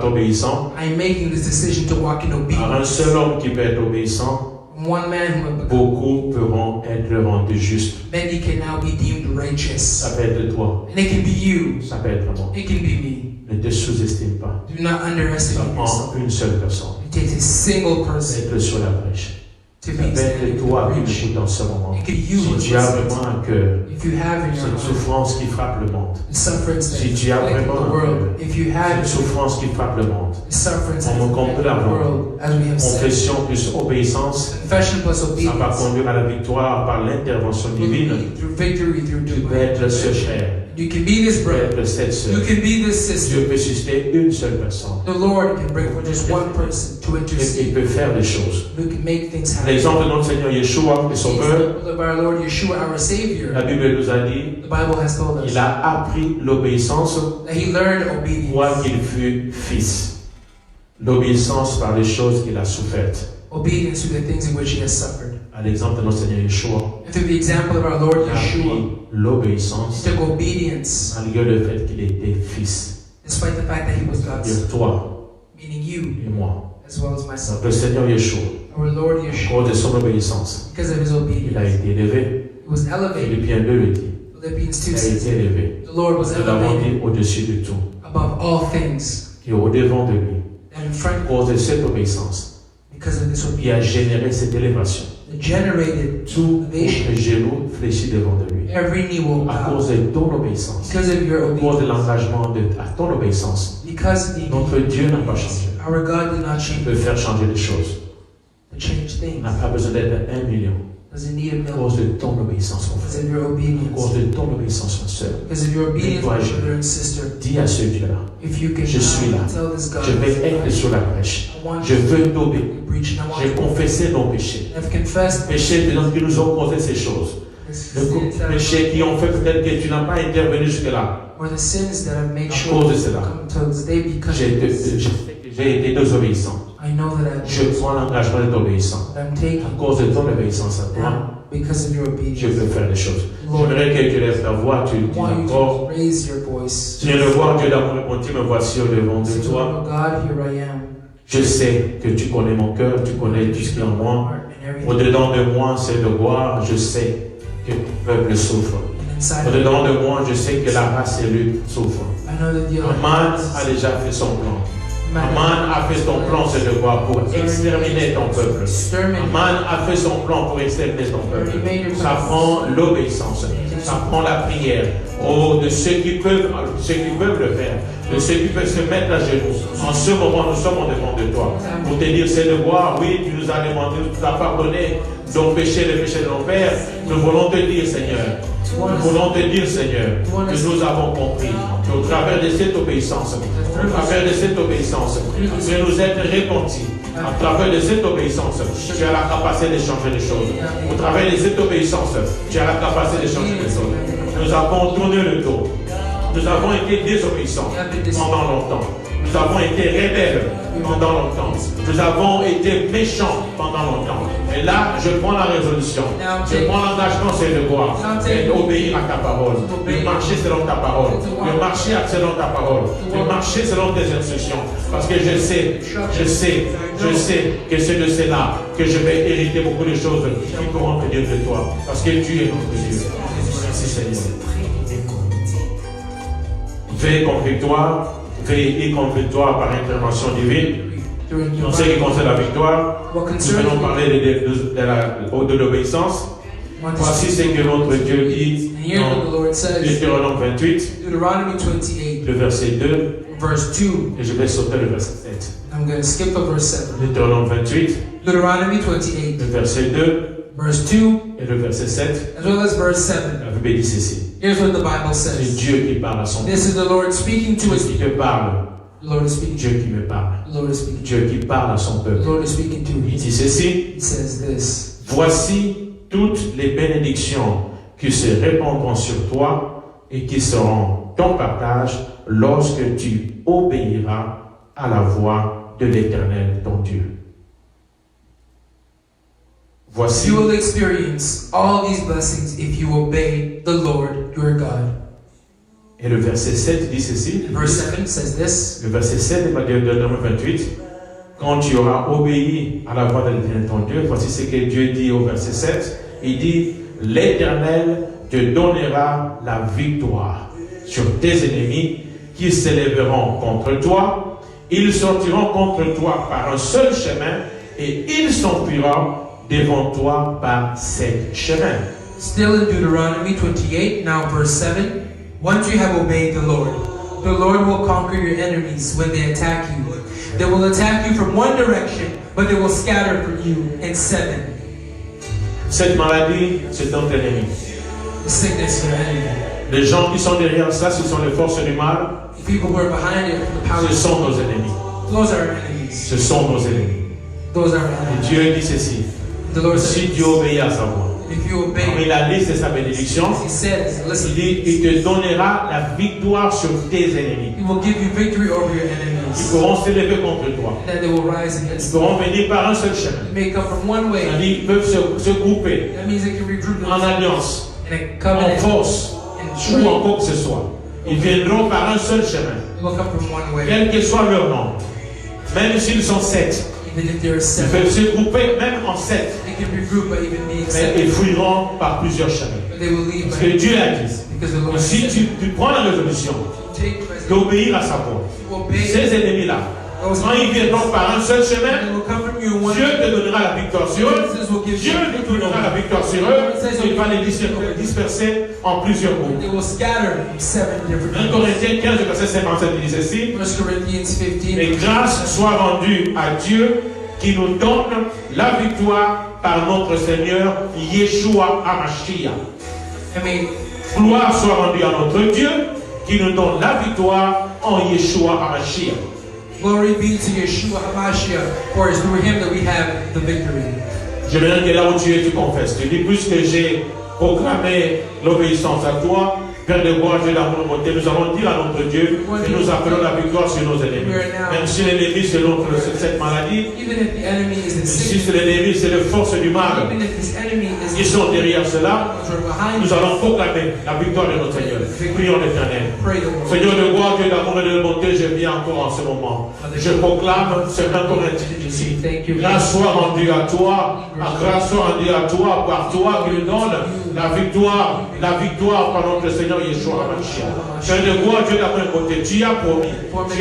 obéissant. I'm making this decision to walk in Par un obedience. seul homme qui peut être obéissant, One man who have become, beaucoup pourront être rendus justes. many can now be deemed righteous. Ça peut être toi, And it can be you, ça peut être moi. it can be me. Ne te sous-estime pas. Do not Ça underestimate prend yourself. une seule personne. It takes a single person Être sur la brèche. to Ça be peut être standing toi qui in the breach. m'écoutes en ce moment. It could be you Si who's tu as listening. vraiment un cœur, If you have in your cette heart souffrance qui frappe le monde, the sufferance that Si is tu as afflicting vraiment the world, if you have cette souffrance qui frappe le monde, the sufferance that is Comme on afflicting peut the l'avoir. world, as we have said, confession plus obéissance, confession plus ça va obedience conduire à la victoire par l'intervention will divine. lead through victory through Tu peux être ce divine. frère, You can be this tu peux brother. être cette sœur. You can be this sister. Dieu peut susciter une seule personne. The Lord can bring for just one person to Et il intercede. peut faire des choses. Who can make things happen. L'exemple de notre Seigneur Yeshua, le The Sauveur, example of our Lord Yeshua, our Savior. la Bible nous a dit, The Bible has told us il a appris l'obéissance that he learned quoi obedience. qu'il fût fils. L'obéissance par les choses qu'il a souffertes. Obedience to the things in which he has suffered. À l'exemple de notre Seigneur Yeshua, And through the example of our Lord il a Yeshua, appris l'obéissance he took obedience malgré le fait qu'il était fils. despite the fact that he was God's, Dire toi meaning you et moi. as well as myself. Donc le Seigneur Yeshua, Our Lord à Yeshua, cause de son obéissance, because of his il a obedience, été élevé. he was elevated. Philippiens 2 le dit. Philippians 2 Il a says, été élevé. the Lord was Nous l'avons elevated dit au-dessus de tout. above all things, Qui est au-devant de lui. and in front À cause de cette obéissance, because of this il a obedience, généré cette élévation. it generated Tout elevation. le genou fléchit devant de lui. Every knee will À bow cause de ton obéissance. because of your À cause de obedience. l'engagement à ton obéissance. Because the Notre Dieu n'a pas changé. our God did not Il change peut faire changer les choses. to change Il things. n'a pas besoin d'être 1 million. Doesn't need a À million cause de ton obéissance, mon because frère. of your À cause obedience. de ton obéissance, ma soeur. Because of your obedience, my Encourage. brother and sister. Dis à ce Dieu-là, If you can Je suis là. tell this God, je vais être sur la brèche. I want Je you veux t'obéir. to preach and I want J'ai you to confessé nos péchés. I've confessed Péchés qui nous ont causé ces choses. the Les sins that péchés qui ont fait peut-être que tu n'as pas intervenu jusque-là. or the sins that have made À sure cause de to cela. come to this day because J'ai of this. été désobéissant. I know that Je prends l'engagement d'être obéissant. I'm taking À cause de ton obéissance à toi, now because of your je obedience. peux faire des choses. Lord, J'aimerais que tu lèves ta voix, tu I dis want you encore. to raise your voice. Tu viens de voir Dieu d'amour et bonté, me voici au devant de Say, toi. "Oh God, here I am. Je sais que tu connais mon cœur, tu connais tout ce qui est en moi. Heart and everything Au-dedans de moi, c'est de voir, je sais que le peuple souffre. inside of me. Au-dedans de moi, je sais que la race élue souffre. I know that the Aman a déjà fait son plan. Aman a fait son plan, c'est de voir pour exterminer ton peuple. Aman a fait son plan pour exterminer ton peuple. Ça prend l'obéissance, ça prend la prière. Oh, de ceux qui peuvent le faire, de ceux qui peuvent se mettre à genoux. En ce moment, nous sommes en devant de toi. Pour te dire, c'est de voir, oui, tu nous as demandé, tu nous as pardonné nos péchés, les péchés de nos pères. Nous voulons te dire, Seigneur, nous voulons te dire, Seigneur, que nous avons compris qu'au travers de cette obéissance, au travers de cette obéissance, de nous être repentis. À travers de cette obéissance, tu as la capacité de changer les choses. Au travers de cette obéissance, tu as la capacité de changer les choses. Nous avons tourné le dos. Nous avons été désobéissants pendant longtemps. Nous avons été rebelles pendant longtemps. Nous avons été méchants pendant longtemps. Et là, je prends la résolution. Je prends l'engagement, c'est de voir. Et d'obéir à ta parole. De marcher selon ta parole. De marcher selon ta parole. De marcher selon tes instructions. Parce que je sais que c'est de cela que je vais hériter beaucoup de choses qui pourront venir de toi. Parce que tu es notre Dieu. Merci Seigneur. Veille contre victoire. Veille contre victoire par intervention divine. En ce qui concerne la victoire, nous allons parler de l'obéissance. Voici ce que notre Dieu dit And here's what the dans Lord says, Deutéronome 28, Deuteronomy 28, le verset 2, verse 2. et je vais sauter le verset 7. I'm going to skip to verse 7. Deutéronome 28, Deuteronomy 28, le verset 2 verse 2, et le verset 7. as well as verse 7. La Bible dit ceci. Here's what the Bible C'est says. Dieu qui parle à son peuple. This is the Lord speaking to Dieu his qui people. te parle. The Lord is speaking. Dieu qui me parle. The Lord is speaking. Dieu qui parle à son The peuple. Lord is speaking to Il him. dit ceci. He says this. Voici toutes les bénédictions qui se répandront sur toi et qui seront ton partage lorsque tu obéiras à la voix de l'Éternel, ton Dieu. Voici, You will experience all these blessings if you obey the Lord your God. et le verset 7 dit ceci. Verse 7 says this. Le verset 7 de Deutéronome 28. Quand tu auras obéi à la voix de l'Éternel, ton Dieu, voici ce que Dieu dit au verset 7. Il dit, l'Éternel te donnera la victoire sur tes ennemis qui s'élèveront contre toi. Ils sortiront contre toi par un seul chemin et ils s'enfuiront devant toi par 7 chemins. Still in Deuteronomy 28, now verse 7. Once you have obeyed the Lord will conquer your enemies when they attack you. They will attack you from one direction, but they will scatter from you in 7. Cette maladie, c'est ton ennemi. The sickness is your enemy. Les gens qui sont derrière ça, ce sont les forces du mal, The people who are behind it, the ce powers, sont nos ennemis. those are our enemies. Ce sont nos ennemis. Those are our Et enemies. Dieu dit ceci. The Lord Si says, tu obéis à sa voix, if you obey, parmi la liste de sa bénédiction, he says, il listen, dit, il te donnera la victoire sur tes ennemis. he will give you victory over your Ils enemies. pourront s'élever contre toi. And then they will rise Ils against you. pourront venir par un seul chemin. They may come from one way. C'est-à-dire, ils peuvent se grouper That means they can regroup en themselves alliance, in a en covenant force, and ou strength. en quoi que ce soit. Ils viendront par un seul chemin, They will come from one way. quel que soit leur nom. Même s'ils sont 7, Even if there are ils 7, peuvent se grouper même en 7, they can regroup by even being mais 7. ils fuiront par plusieurs chemins. But they will leave Parce by, que Dieu a dit, because the Lord si said, tu prends la résolution take presence, d'obéir à sa voix, to obey, ces ennemis-là, those quand ils viendront par un seul chemin, they will come from you in one Dieu te donnera la victoire sur eux. Jesus will give Dieu you te donnera la victoire sur eux. Il va les disperser en plusieurs groupes. They will scatter in 7 different 1 ways. Corinthiens 15, verset 57 dit ceci. 1 Corinthians 15. Et grâce soit rendue à Dieu qui nous donne la victoire par notre Seigneur Yeshua HaMashiach. I mean, Gloire soit rendue à notre Dieu qui nous donne la victoire en Yeshua HaMashiach. glory be to Yeshua HaMashiach, for it's through him that we have the victory. J'aimerais que là où tu es, tu confesses. Tu dis, puisque j'ai proclamé l'obéissance à toi, Père de gloire, Dieu d'amour, bonté, nous allons dire à notre Dieu que nous appelons la victoire sur nos ennemis. Même si l'ennemi c'est cette maladie, Even if the enemy is in si sickness, c'est l'ennemi, c'est les forces du mal even if this enemy is qui sont derrière cela, behind nous allons proclamer la victoire de notre Seigneur. Prions l'Éternel. pray the Lord. Seigneur de gloire, Dieu d'amour et de bonté, je viens encore en ce moment. Je proclame ce 1 Corinthiens ici. Grâce soit rendue à toi, grâce soit rendue à toi, par toi qui nous donne la victoire par notre Seigneur Yeshua HaMashiach. Seigneur de gloire, Dieu d'amour et de bonté, tu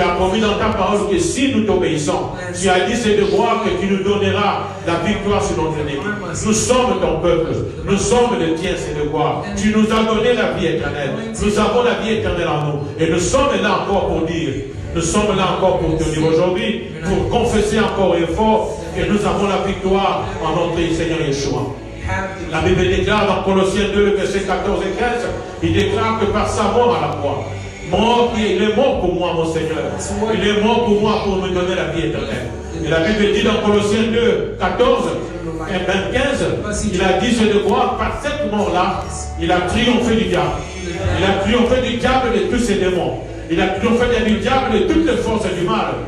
as promis dans ta parole que si nous t'obéissons, tu as dit c'est de gloire que tu nous donneras la victoire sur notre ennemi. Nous sommes ton peuple, nous sommes les tiens, c'est de gloire. Tu nous as donné la vie éternelle, nous avons la vie éternelle en nous, et nous sommes là encore pour dire. Nous sommes là encore pour te dire aujourd'hui, pour confesser encore et fort que nous avons la victoire en notre Seigneur Yeshua. La Bible déclare dans Colossiens 2, versets 14 et 15, il déclare que par sa mort à la croix, il est mort pour moi, mon Seigneur. Il est mort pour moi pour me donner la vie éternelle. Et la Bible dit dans Colossiens 2, 14 et même 15, il a dit ce devoir, par cette mort-là, il a triomphé du diable. Il a triomphé du diable et de tous ses démons. Il a triomphé du diable et de toutes les forces du mal.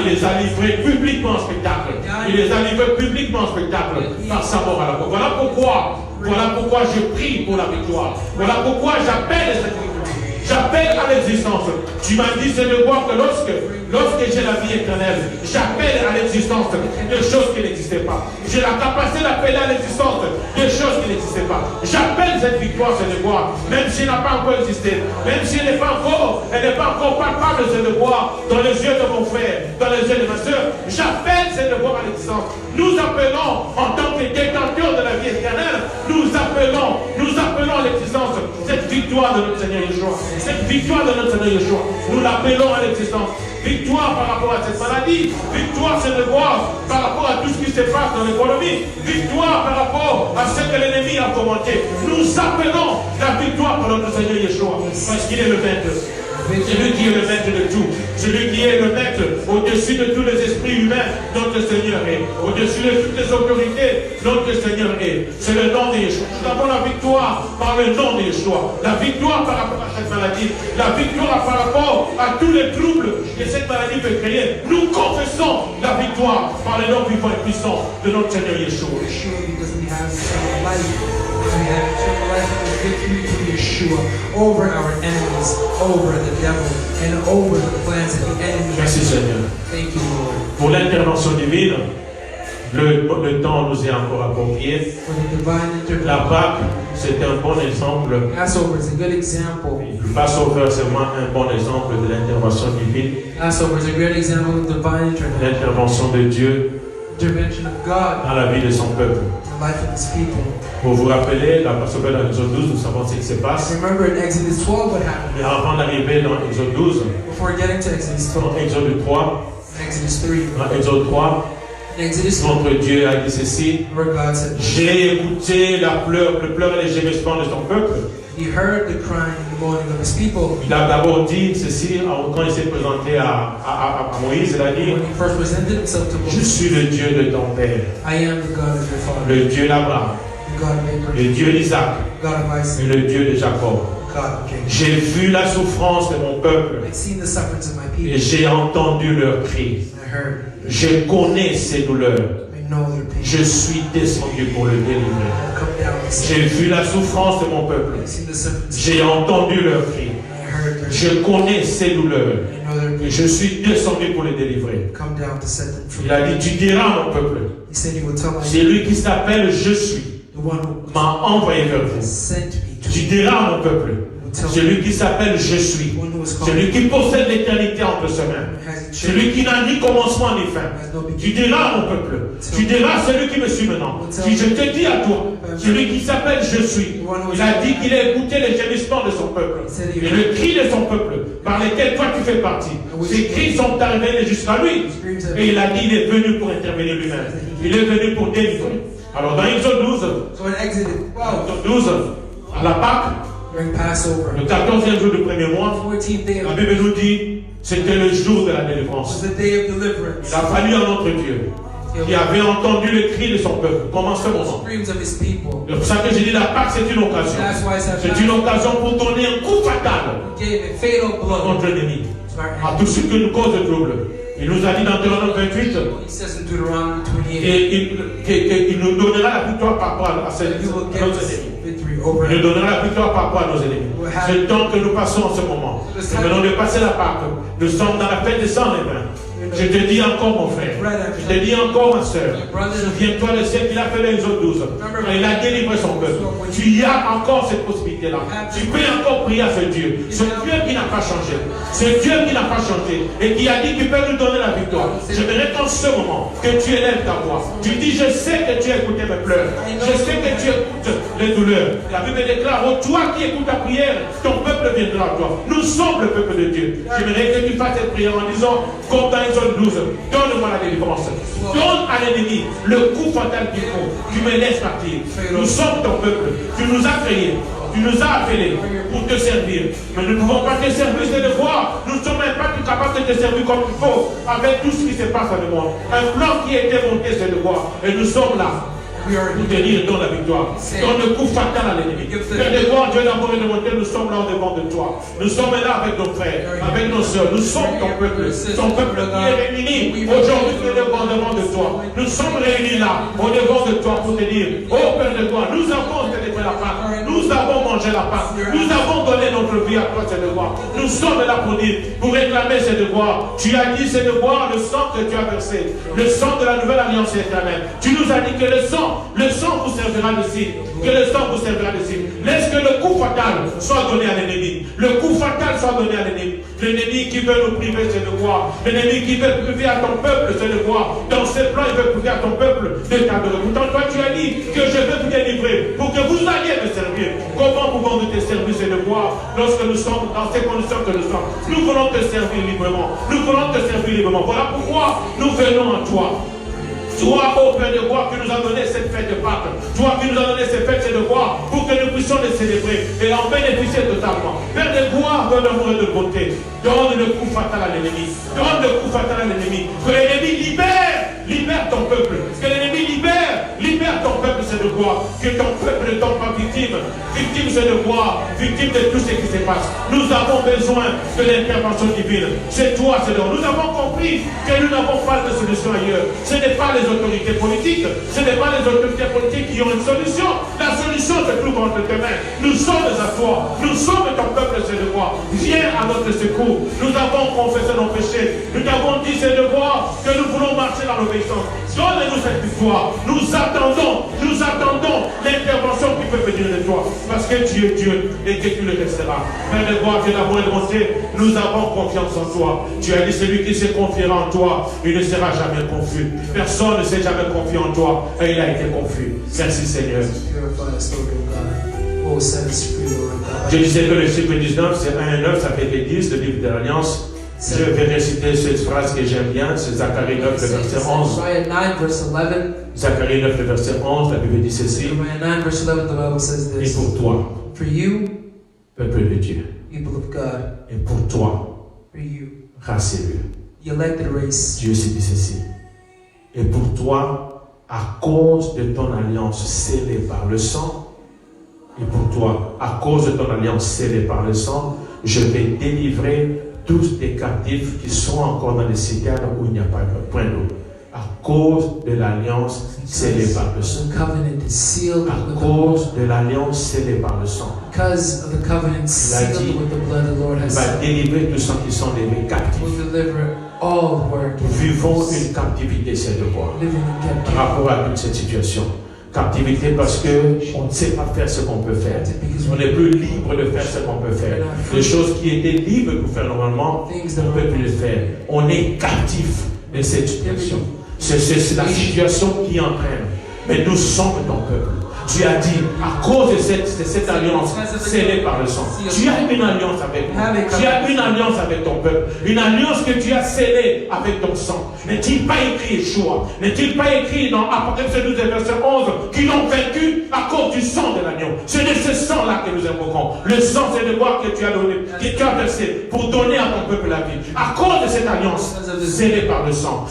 Il les a livrés publiquement en spectacle. Il les a livrés publiquement en spectacle par sa mort à la croix. Voilà pourquoi je prie pour la victoire. Voilà pourquoi j'appelle cette victoire. J'appelle à l'existence. Tu m'as dit, c'est de voir que lorsque j'ai la vie éternelle, j'appelle à l'existence des choses qui n'existaient pas. J'ai la capacité d'appeler à l'existence des choses qui n'existaient pas. J'appelle cette victoire, c'est de voir, même si elle n'a pas encore existé, même si elle n'est pas encore palpable, c'est de voir dans les yeux de mon frère, dans les yeux de ma soeur. J'appelle cette de voir à l'existence. Nous appelons en tant que détenteurs de la vie éternelle, nous appelons appelons à l'existence cette victoire de notre Seigneur Yeshua. Cette victoire de notre Seigneur Yeshua. Nous l'appelons à l'existence. Victoire par rapport à cette maladie. Victoire, c'est de voir par rapport à tout ce qui se passe dans l'économie. Victoire par rapport à ce que l'ennemi a commenté. Nous appelons la victoire par notre Seigneur Yeshua. Parce qu'il est le maître. C'est lui qui est le maître de tout. C'est lui qui est le maître au-dessus de tous les esprits humains. Notre Seigneur est. Au-dessus de toutes les autorités, notre Seigneur est. C'est le nom de Yeshua. Nous avons la victoire par le nom de Yeshua. La victoire par rapport à cette maladie. La victoire par rapport à tous les troubles que cette maladie peut créer. Nous confessons la victoire par le nom vivant et puissant de notre Seigneur Yeshua. We have eternal life and victory through Yeshua over our enemies, over the devil, and over the plans of the enemy. Merci Seigneur. Thank you, Lord. Pour l'intervention divine, le temps nous est encore approprié. For the divine intervention. La Pâque, c'est un bon exemple. Passover is a good example. Le Passover, c'est vraiment un bon exemple de l'intervention divine. Passover is a great example of divine intervention. L'intervention de Dieu Intervention of God dans la vie de son peuple. in the life of His people. Pour vous rappeler, la Passover dans Exode 12, nous savons ce qui se passe. Remember in Exodus 12 what happened. Mais avant d'arriver dans Exode 12, Before getting to Exodus 12, dans Exode 3, Exodus 3, dans Exode 3, in Exodus 3, notre Dieu a dit ceci: where God said, j'ai écouté le pleur et les gémissements de son peuple. He heard the crying and the moaning of His people. Il a d'abord dit ceci quand il s'est présenté à Moïse. Il a dit: When He first presented Himself to je Moses, suis le Dieu de ton père, I am the God of your father, le Dieu d'Abraham, the God of Abraham, le Dieu d'Isaac God of et Isaac, le Dieu de Jacob. God of Jacob. J'ai vu la souffrance de mon peuple I've seen the sufferings of my et people, j'ai entendu leurs cris. and I heard, Je connais ses douleurs. I know their pain. Je suis descendu pour le délivrer. I've come down to see. J'ai vu la souffrance de mon peuple. I've seen the sufferings, J'ai entendu leurs cris. and I heard their Je connais ses douleurs. I know their Et pain. je suis descendu pour les délivrer. Come down to set them free. Il a dit: tu diras à mon peuple, He said He would tell my c'est lui qui s'appelle Je suis, the one who m'a envoyé vers vous. sent me to Tu you. diras à mon peuple, Would tell celui qui s'appelle Je suis, the one who was called, celui qui possède l'éternité entre ses mains, has it celui qui n'a ni commencement ni fin. has no Tu beginning. diras à mon peuple, tu diras à celui qui me suit maintenant, si je te dis à toi, celui qui s'appelle Je suis, il a dit qu'il a écouté les gémissements de son peuple et le cri de son peuple par lesquels toi tu fais partie. Ces cris sont arrivés jusqu'à lui et il a dit il est venu pour intervenir lui-même. Il est venu pour délivrer. Alors dans Exode 12, So in Exodus 12, 12 à la Pâque, during Passover, le 14e jour du premier mois, 14th day la of Bible nous dit c'était le jour de la was délivrance. the day of deliverance. Il a fallu à notre Dieu qui avait entendu le cri de son peuple. Comment ce moment? Screams of His people. C'est pour ça que j'ai dit la Pâque c'est une occasion. That's why I said C'est une occasion pour donner un coup fatal gave a fatal à blow notre ennemi, to our à enemy. tout ce qui nous cause de trouble. Il nous a dit dans Deutéronome 28 He says in Deuteronomy 28, et qu'il nous donnera la victoire par rapport à He will give nos us ennemis. victory over Il nous him. donnera la victoire par rapport à nos ennemis. C'est le temps que nous passons en ce moment. Nous venons de passer la Pâque. Nous sommes dans la fête des sans levain. Je te dis encore, mon frère. Je te dis encore, ma soeur. Souviens-toi de ce qu'il a fait dans Exode 12. Quand il a délivré son peuple. Tu y as encore cette possibilité-là. Tu peux encore prier à ce Dieu. Ce Dieu qui n'a pas changé. Ce Dieu qui n'a pas changé. Et qui a dit qu'il peut nous donner la victoire. J'aimerais qu'en ce moment, que tu élèves ta voix. Tu dis, je sais que tu as écouté mes pleurs. Je sais que tu écoutes les douleurs. La Bible déclare, oh, toi qui écoutes ta prière, ton peuple viendra à toi. Nous sommes le peuple de Dieu. J'aimerais que tu fasses cette prière en disant, comme dans Exode 12, donne-moi la délivrance. Donne à l'ennemi le coup fatal qu'il faut. Tu me laisses partir. Nous sommes ton peuple. Tu nous as créés. Tu nous as appelés pour te servir. Mais nous ne pouvons pas te servir, c'est de voir. Nous ne sommes même pas capables de te servir comme il faut. Avec tout ce qui se passe dans le monde. Un plan qui a été monté, c'est de voir. Et nous sommes là. We are Pour te dire, donne la victoire. Donne le coup fatal à l'ennemi. Fais de voir Dieu d'amour et de bonté, nous sommes là au devant de toi. Nous sommes là avec nos frères, avec nos soeurs. Nous sommes ton peuple qui est réuni. Aujourd'hui, nous sommes devant de toi. Nous sommes réunis là, au devant de toi, pour te dire, oh Père de toi, nous avons célébré la Pâque. Nous avons mangé la Pâque. Nous avons donné notre vie à toi, ces devoirs. Nous sommes là pour dire, pour réclamer ces devoirs. Tu as dit ces devoirs, le sang que tu as versé, le sang de la nouvelle alliance éternelle. Tu nous as dit que le sang le sang vous servira de signe. Que le sang vous servira de signe. Laisse que le coup fatal soit donné à l'ennemi. Le coup fatal soit donné à l'ennemi. L'ennemi qui veut nous priver, c'est de voir. L'ennemi qui veut priver à ton peuple, c'est de voir. Dans ses plans, il veut priver à ton peuple de t'adorer. Pourtant, toi, tu as dit que je veux vous délivrer pour que vous alliez me servir. Comment pouvons-nous te servir, c'est de voir lorsque nous sommes dans ces conditions que nous sommes. Nous voulons te servir librement. Nous voulons te servir librement. Voilà pourquoi nous venons à toi. Toi, ô Père de gloire, qui nous a donné cette fête de Pâques. Toi qui nous a donné cette fête de gloire pour que nous puissions les célébrer et en bénéficier totalement. Père de gloire, donne l'amour et de beauté. Donne le coup fatal à l'ennemi. Donne le coup fatal à l'ennemi. Que l'ennemi libère ton peuple. Que l'ennemi libère ton peuple, c'est de gloire. Que ton peuple ne tombe pas victime. Victime, c'est de gloire. Victime de tout ce qui se passe. Nous avons besoin de l'intervention divine. C'est toi, Seigneur. Nous avons compris que nous n'avons pas de solution ailleurs. Ce n'est pas les autorités politiques. Ce n'est pas les autorités politiques qui ont une solution. La solution se trouve entre tes mains. Nous sommes à toi. Nous sommes ton peuple, c'est de gloire. Viens à notre secours. Nous avons confessé nos péchés. Nous t'avons dit, c'est de gloire, que nous voulons marcher dans l'obéissance. Donne-nous cette victoire. Nous attendons l'intervention qui peut venir de toi. Parce que tu es Dieu et que tu le resteras. Père de gloire, Dieu d'amour et de bonté, nous avons confiance en toi. Tu as dit, celui qui se confiera en toi, il ne sera jamais confus. Personne ne s'est jamais confié en toi et il a été confus. Merci Seigneur. Je disais que le chiffre 19, c'est 1 et 9, ça fait des 10, le livre de l'Alliance. Je vais réciter cette phrase que j'aime bien, c'est Zacharie 9, le verset 11. Zacharie 9, le verset 11, la Bible dit ceci. Et pour toi, peuple de Dieu, et pour toi, race élue, Dieu s'est dit ceci. Et pour toi, à cause de ton alliance scellée par le sang, et pour toi, à cause de ton alliance scellée par le sang, je vais délivrer tous les captifs qui sont encore dans les citernes où il n'y a pas de point d'eau. À cause de l'alliance scellée par le sang. À cause de l'alliance scellée par le sang. Il a dit, il va délivrer tous ceux qui sont des captifs. Nous vivons une captivité, c'est de quoi par rapport à toute cette situation. Captivité parce qu'on ne sait pas faire ce qu'on peut faire. On n'est plus libre de faire ce qu'on peut faire. Les choses qui étaient libres pour faire normalement, on ne peut plus les faire. On est captif de cette situation. C'est la situation qui entraîne. Mais nous sommes ton peuple. Tu as dit, à cause de cette alliance scellée par le sang, tu as une alliance avec nous. Tu as une alliance avec ton peuple. Une alliance que tu as scellée avec ton sang. N'est-il pas écrit Yeshua? N'est-il pas écrit dans Apocalypse 12, verset 11, qu'ils l'ont vaincu à cause du sang de l'agneau? C'est de ce sang-là que nous invoquons. Le sang, c'est de voir que tu as donné, que tu as versé pour donner à ton peuple la vie. À cause de cette alliance scellée par le sang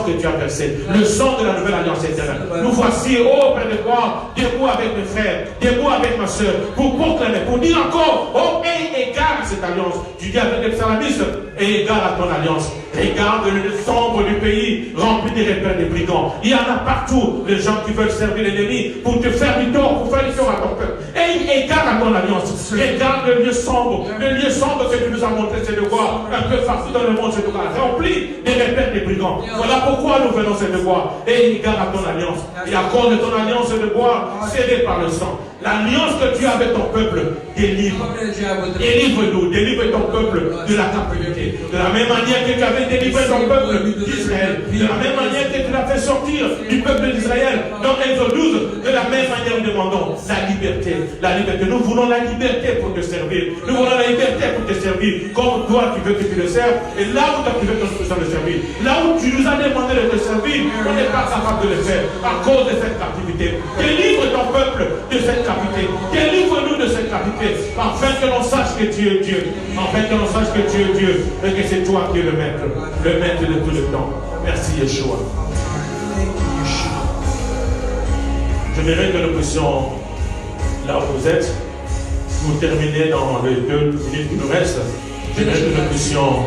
que tu as versé, le sang de la nouvelle alliance éternelle. Nous voici, oh Père de gloire, debout avec mes frères, debout avec ma soeur, pour proclamer, pour dire encore, oh, aie égard à cette alliance. Tu dis avec les psalmistes, aie égard à ton alliance. Regarde le sombre du pays, rempli des repères des brigands. Il y en a partout, les gens qui veulent servir l'ennemi pour te faire du tort, pour faire du tort à ton peuple. Aie égard à ton alliance. Regarde le lieu sombre que tu nous as montré, c'est de voir un peu partout dans le monde, c'est de voir rempli des repères des brigands. Voilà pourquoi nous venons, c'est de voir. Aie égard à ton alliance. Et à cause de ton alliance, c'est de voir scellé par le sang. L'alliance que tu as avec ton peuple, délivre-nous, délivre ton peuple de la captivité. De la même manière que tu avais délivré ton peuple d'Israël, de la même manière que tu l'as fait sortir du peuple d'Israël dans Exode 12, de la même manière nous demandons la liberté. La liberté. Nous voulons la liberté pour te servir. Nous voulons la liberté pour te servir comme toi tu veux que tu le serves et là où toi tu veux que nous puissions le servir. Là où tu nous as demandé de te servir, on n'est pas capable de le faire à cause de cette captivité. Délivre ton peuple de cette captivité. Délivre-nous de cette captivité, afin que l'on sache que tu es Dieu, afin que l'on sache que tu es Dieu, et que c'est toi qui es le maître de tout le temps. Merci Yeshua. J'aimerais que nous puissions, là où vous êtes, pour terminer dans les 2 minutes qui nous restent, j'aimerais que nous puissions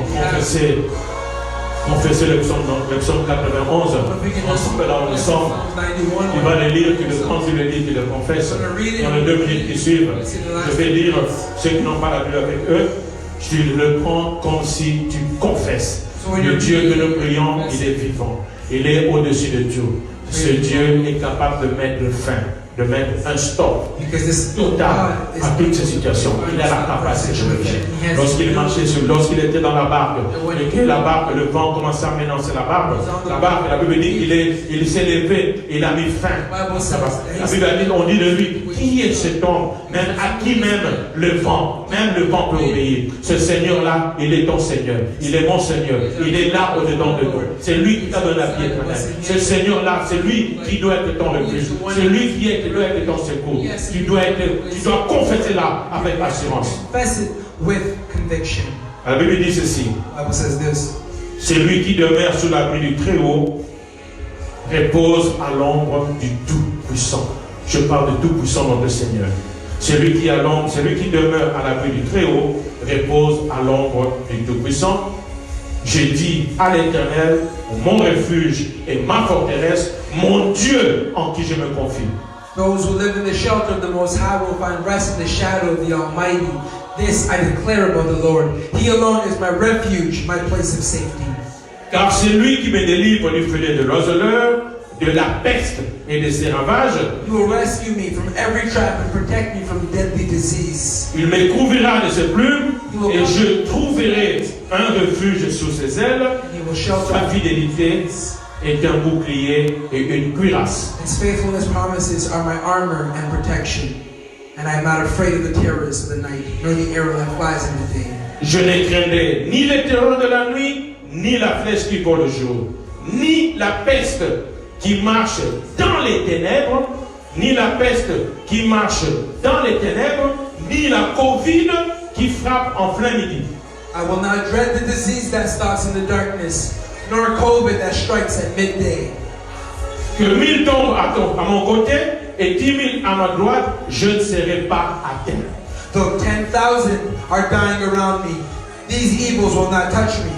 confesser le psaume 91. Ensemble là où nous sommes, tu vas le lire, quand tu le lis, tu le confesses. Dans les 2 minutes qui suivent, je vais lire ceux qui n'ont pas la Bible avec eux. Tu le prends comme si tu confesses. Le Dieu que nous prions, il est vivant. Il est au-dessus de tout. Ce Dieu est capable de mettre fin, de mettre un stop Because this total God is à toutes ces situations. Il a la capacité de le faire. Lorsqu'il était dans la barque, et que la barque, le vent commençait à menacer la barque, la Bible dit qu'il s'est levé, il a mis fin. La Bible a dit, on dit de lui, qui est cet homme, même à qui même le vent peut obéir. Ce Seigneur-là, il est ton Seigneur, il est mon Seigneur, il est là au-dedans de nous. C'est lui qui t'a donné la vie éternelle. Ce Seigneur-là, c'est lui qui doit être ton refuge, c'est lui qui doit être ton secours. Tu dois confesser là avec assurance. Confess it with conviction. La Bible dit ceci. The Bible says this. Celui qui demeure sous l'abri du Très-Haut repose à l'ombre du Tout-Puissant. Je parle de Tout-Puissant, notre Seigneur. Celui qui demeure à l'abri du Très-Haut repose à l'ombre du Tout-Puissant. Je dis à l'Éternel, mon refuge et ma forteresse, mon Dieu en qui je me confie. Those who live in the shelter of the Most High will find rest in the shadow of the Almighty. This I declare about the Lord. He alone is my refuge, my place of safety. Car c'est lui qui me délivre du filet de l'oiseleur, de la peste et de ses ravages. He will rescue me from every trap and protect me from deadly disease. Il me couvrira de ses plumes et je trouverai un refuge sous ses ailes. He will shelter Sa fidélité est un bouclier et une cuirasse. His faithfulness promises are my armor and protection. And I am not afraid of the terrors of the night, nor the arrow that flies in the day. Je ne craindrai ni les terreurs de la nuit, ni la flèche qui vole le jour, ni la peste qui marche dans les ténèbres, ni la peste qui marche dans les ténèbres, ni la Covid qui frappe en plein midi. I will not dread the disease that stalks in the darkness, nor COVID that strikes at midday. Que 1000 tombent à mon côté et 10 000 à ma droite, je ne serai pas atteint. Though 10,000 are dying around me, these evils will not touch me.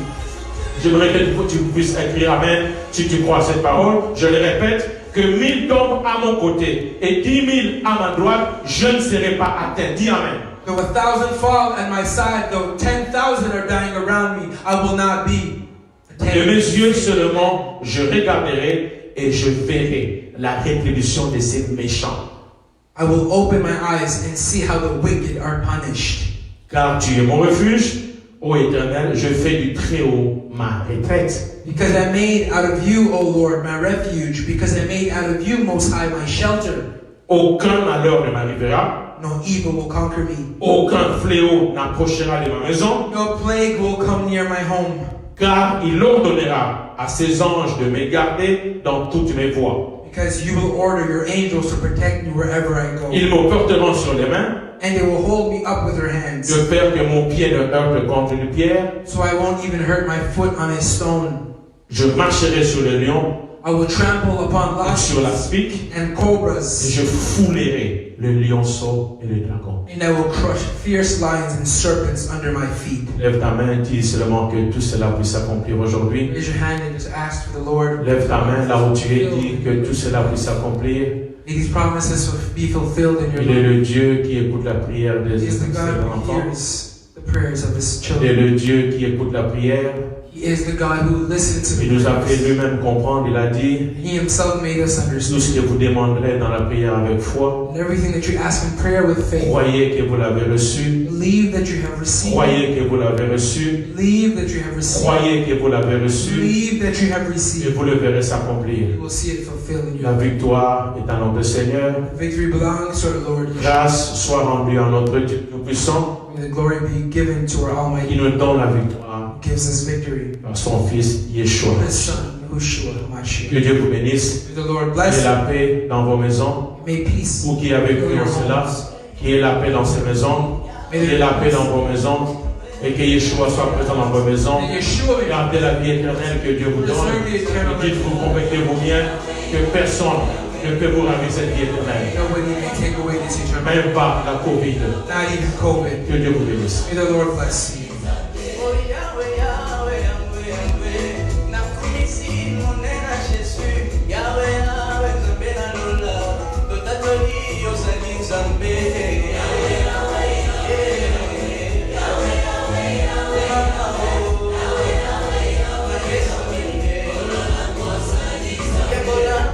J'aimerais que tu puisses écrire Amen si tu crois à cette parole. Je le répète, que 1000 tombent à mon côté et 10 000 à ma droite, je ne serai pas atteint. Dis Amen. Though 1,000 fall at my side, though 10,000 are dying around me, I will not be. De mes yeux seulement, je regarderai et je verrai la rétribution de ces méchants. I will open my eyes and see how the wicked are punished. Car tu es mon refuge, ô Éternel, je fais du Très-Haut ma retraite. Because I made out of you, O Lord, my refuge. Because I made out of you, Most High, my shelter. Aucun malheur ne m'arrivera. No evil will conquer me. Aucun fléau n'approchera de ma maison. No plague will come near my home. Car il ordonnera à ses anges de me garder dans toutes mes voies. Because you will order your angels to protect me wherever I go. Ils me porteront sur les mains, And they will hold me up with their hands. de peur que mon pied ne heurte contre une pierre. So I won't even hurt my foot on a stone. Je marcherai sur le lion, I will trample upon sur lions l'aspic, and et cobras. je foulerai le lionceau et le dragon. And I will crush fierce lions and serpents under my feet. Lève ta main et dis seulement que tout cela puisse s'accomplir aujourd'hui. Raise your hand and just ask for the Lord. Lève ta main là où tu es, dis que tout cela puisse s'accomplir. May these promises be fulfilled in your Il est life. le Dieu qui écoute la prière He des is the God who enfants. hears the prayers of his Il est children. le Dieu qui écoute la prière. He is the God who listens to Il nous a fait prayers. lui-même comprendre, il a dit, He himself made us tout understand. ce que vous demanderez dans la prière avec foi, And everything that you ask in prayer with faith, croyez que vous l'avez reçu, believe that you have received. croyez que vous l'avez reçu, Believe that you have received. croyez que vous l'avez reçu, Believe that you have et received. vous le verrez s'accomplir. You will see it fulfilled in La your life. victoire est à notre Seigneur. Victory belongs to our Lord. Grâce soit rendue à notre Dieu Tout-Puissant, May the glory be given to our qui Almighty, nous donne la victoire who gives us victory. par son Fils Yeshua. His Son, Yahushua Que HaMashiach. Dieu vous bénisse. May the Lord Qu'il y ait bless la you. paix dans vos maisons. May peace. Vous qui avez cru en cela, qu'il y ait la paix dans ces maisons. Qu'il y ait la paix dans vos maisons. Et que Yeshua soit présent dans vos maisons. May Yeshua Gardez la vie éternelle que Dieu vous donne. Et dites-vous, convaincez-vous bien que personne ne peut vous ramener cette vie éternelle. nobody may take away this eternal. Même pas la Covid. Not even COVID. Que Dieu vous bénisse. May the Lord bless you.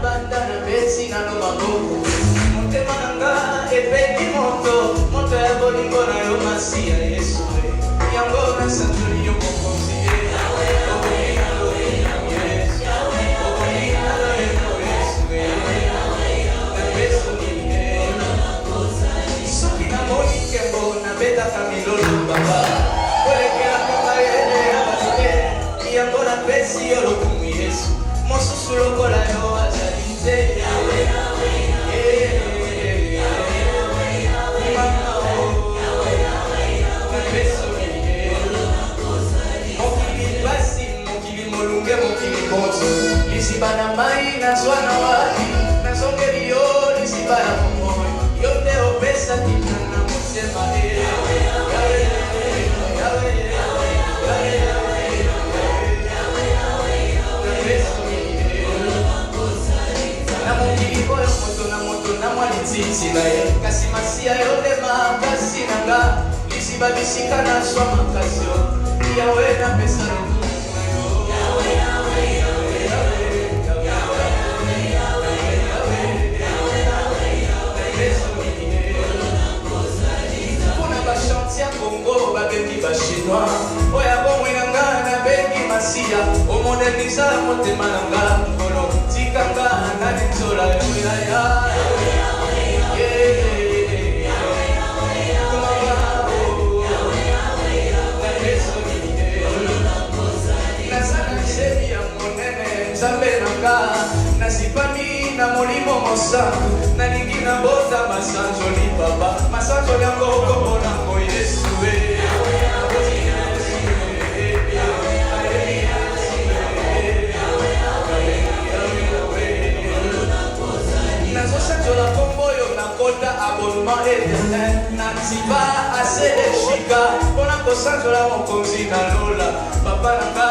Banda pesi yo lokumu Yesu mosusu lokola yo azali te mokili pasi mokili molunge mokili konti lisiba na mai nazwa na wapi nazongeli yo lisiba ya momoyo yo nde opesaki na motema na mokili oyo moto na moto na mwa lititi na ye kasi masiya yo nde makasi na nga lisiba bisika nazwa makasi yo yawe napesa Congo babengi ba chinois oya bomwe na nga na bengi masiya omodernisa motema na nga nkolo tikanga na nzola ya nzambe na nga nasipami na molimo mosantu nalingi na bota masanzoli papa masanzoli yango okomonango Yesu nazosanzola kombo oyo nakota abonnement éternel natiba ase de chika mpona kosanzola mokonzi na lola papa na nga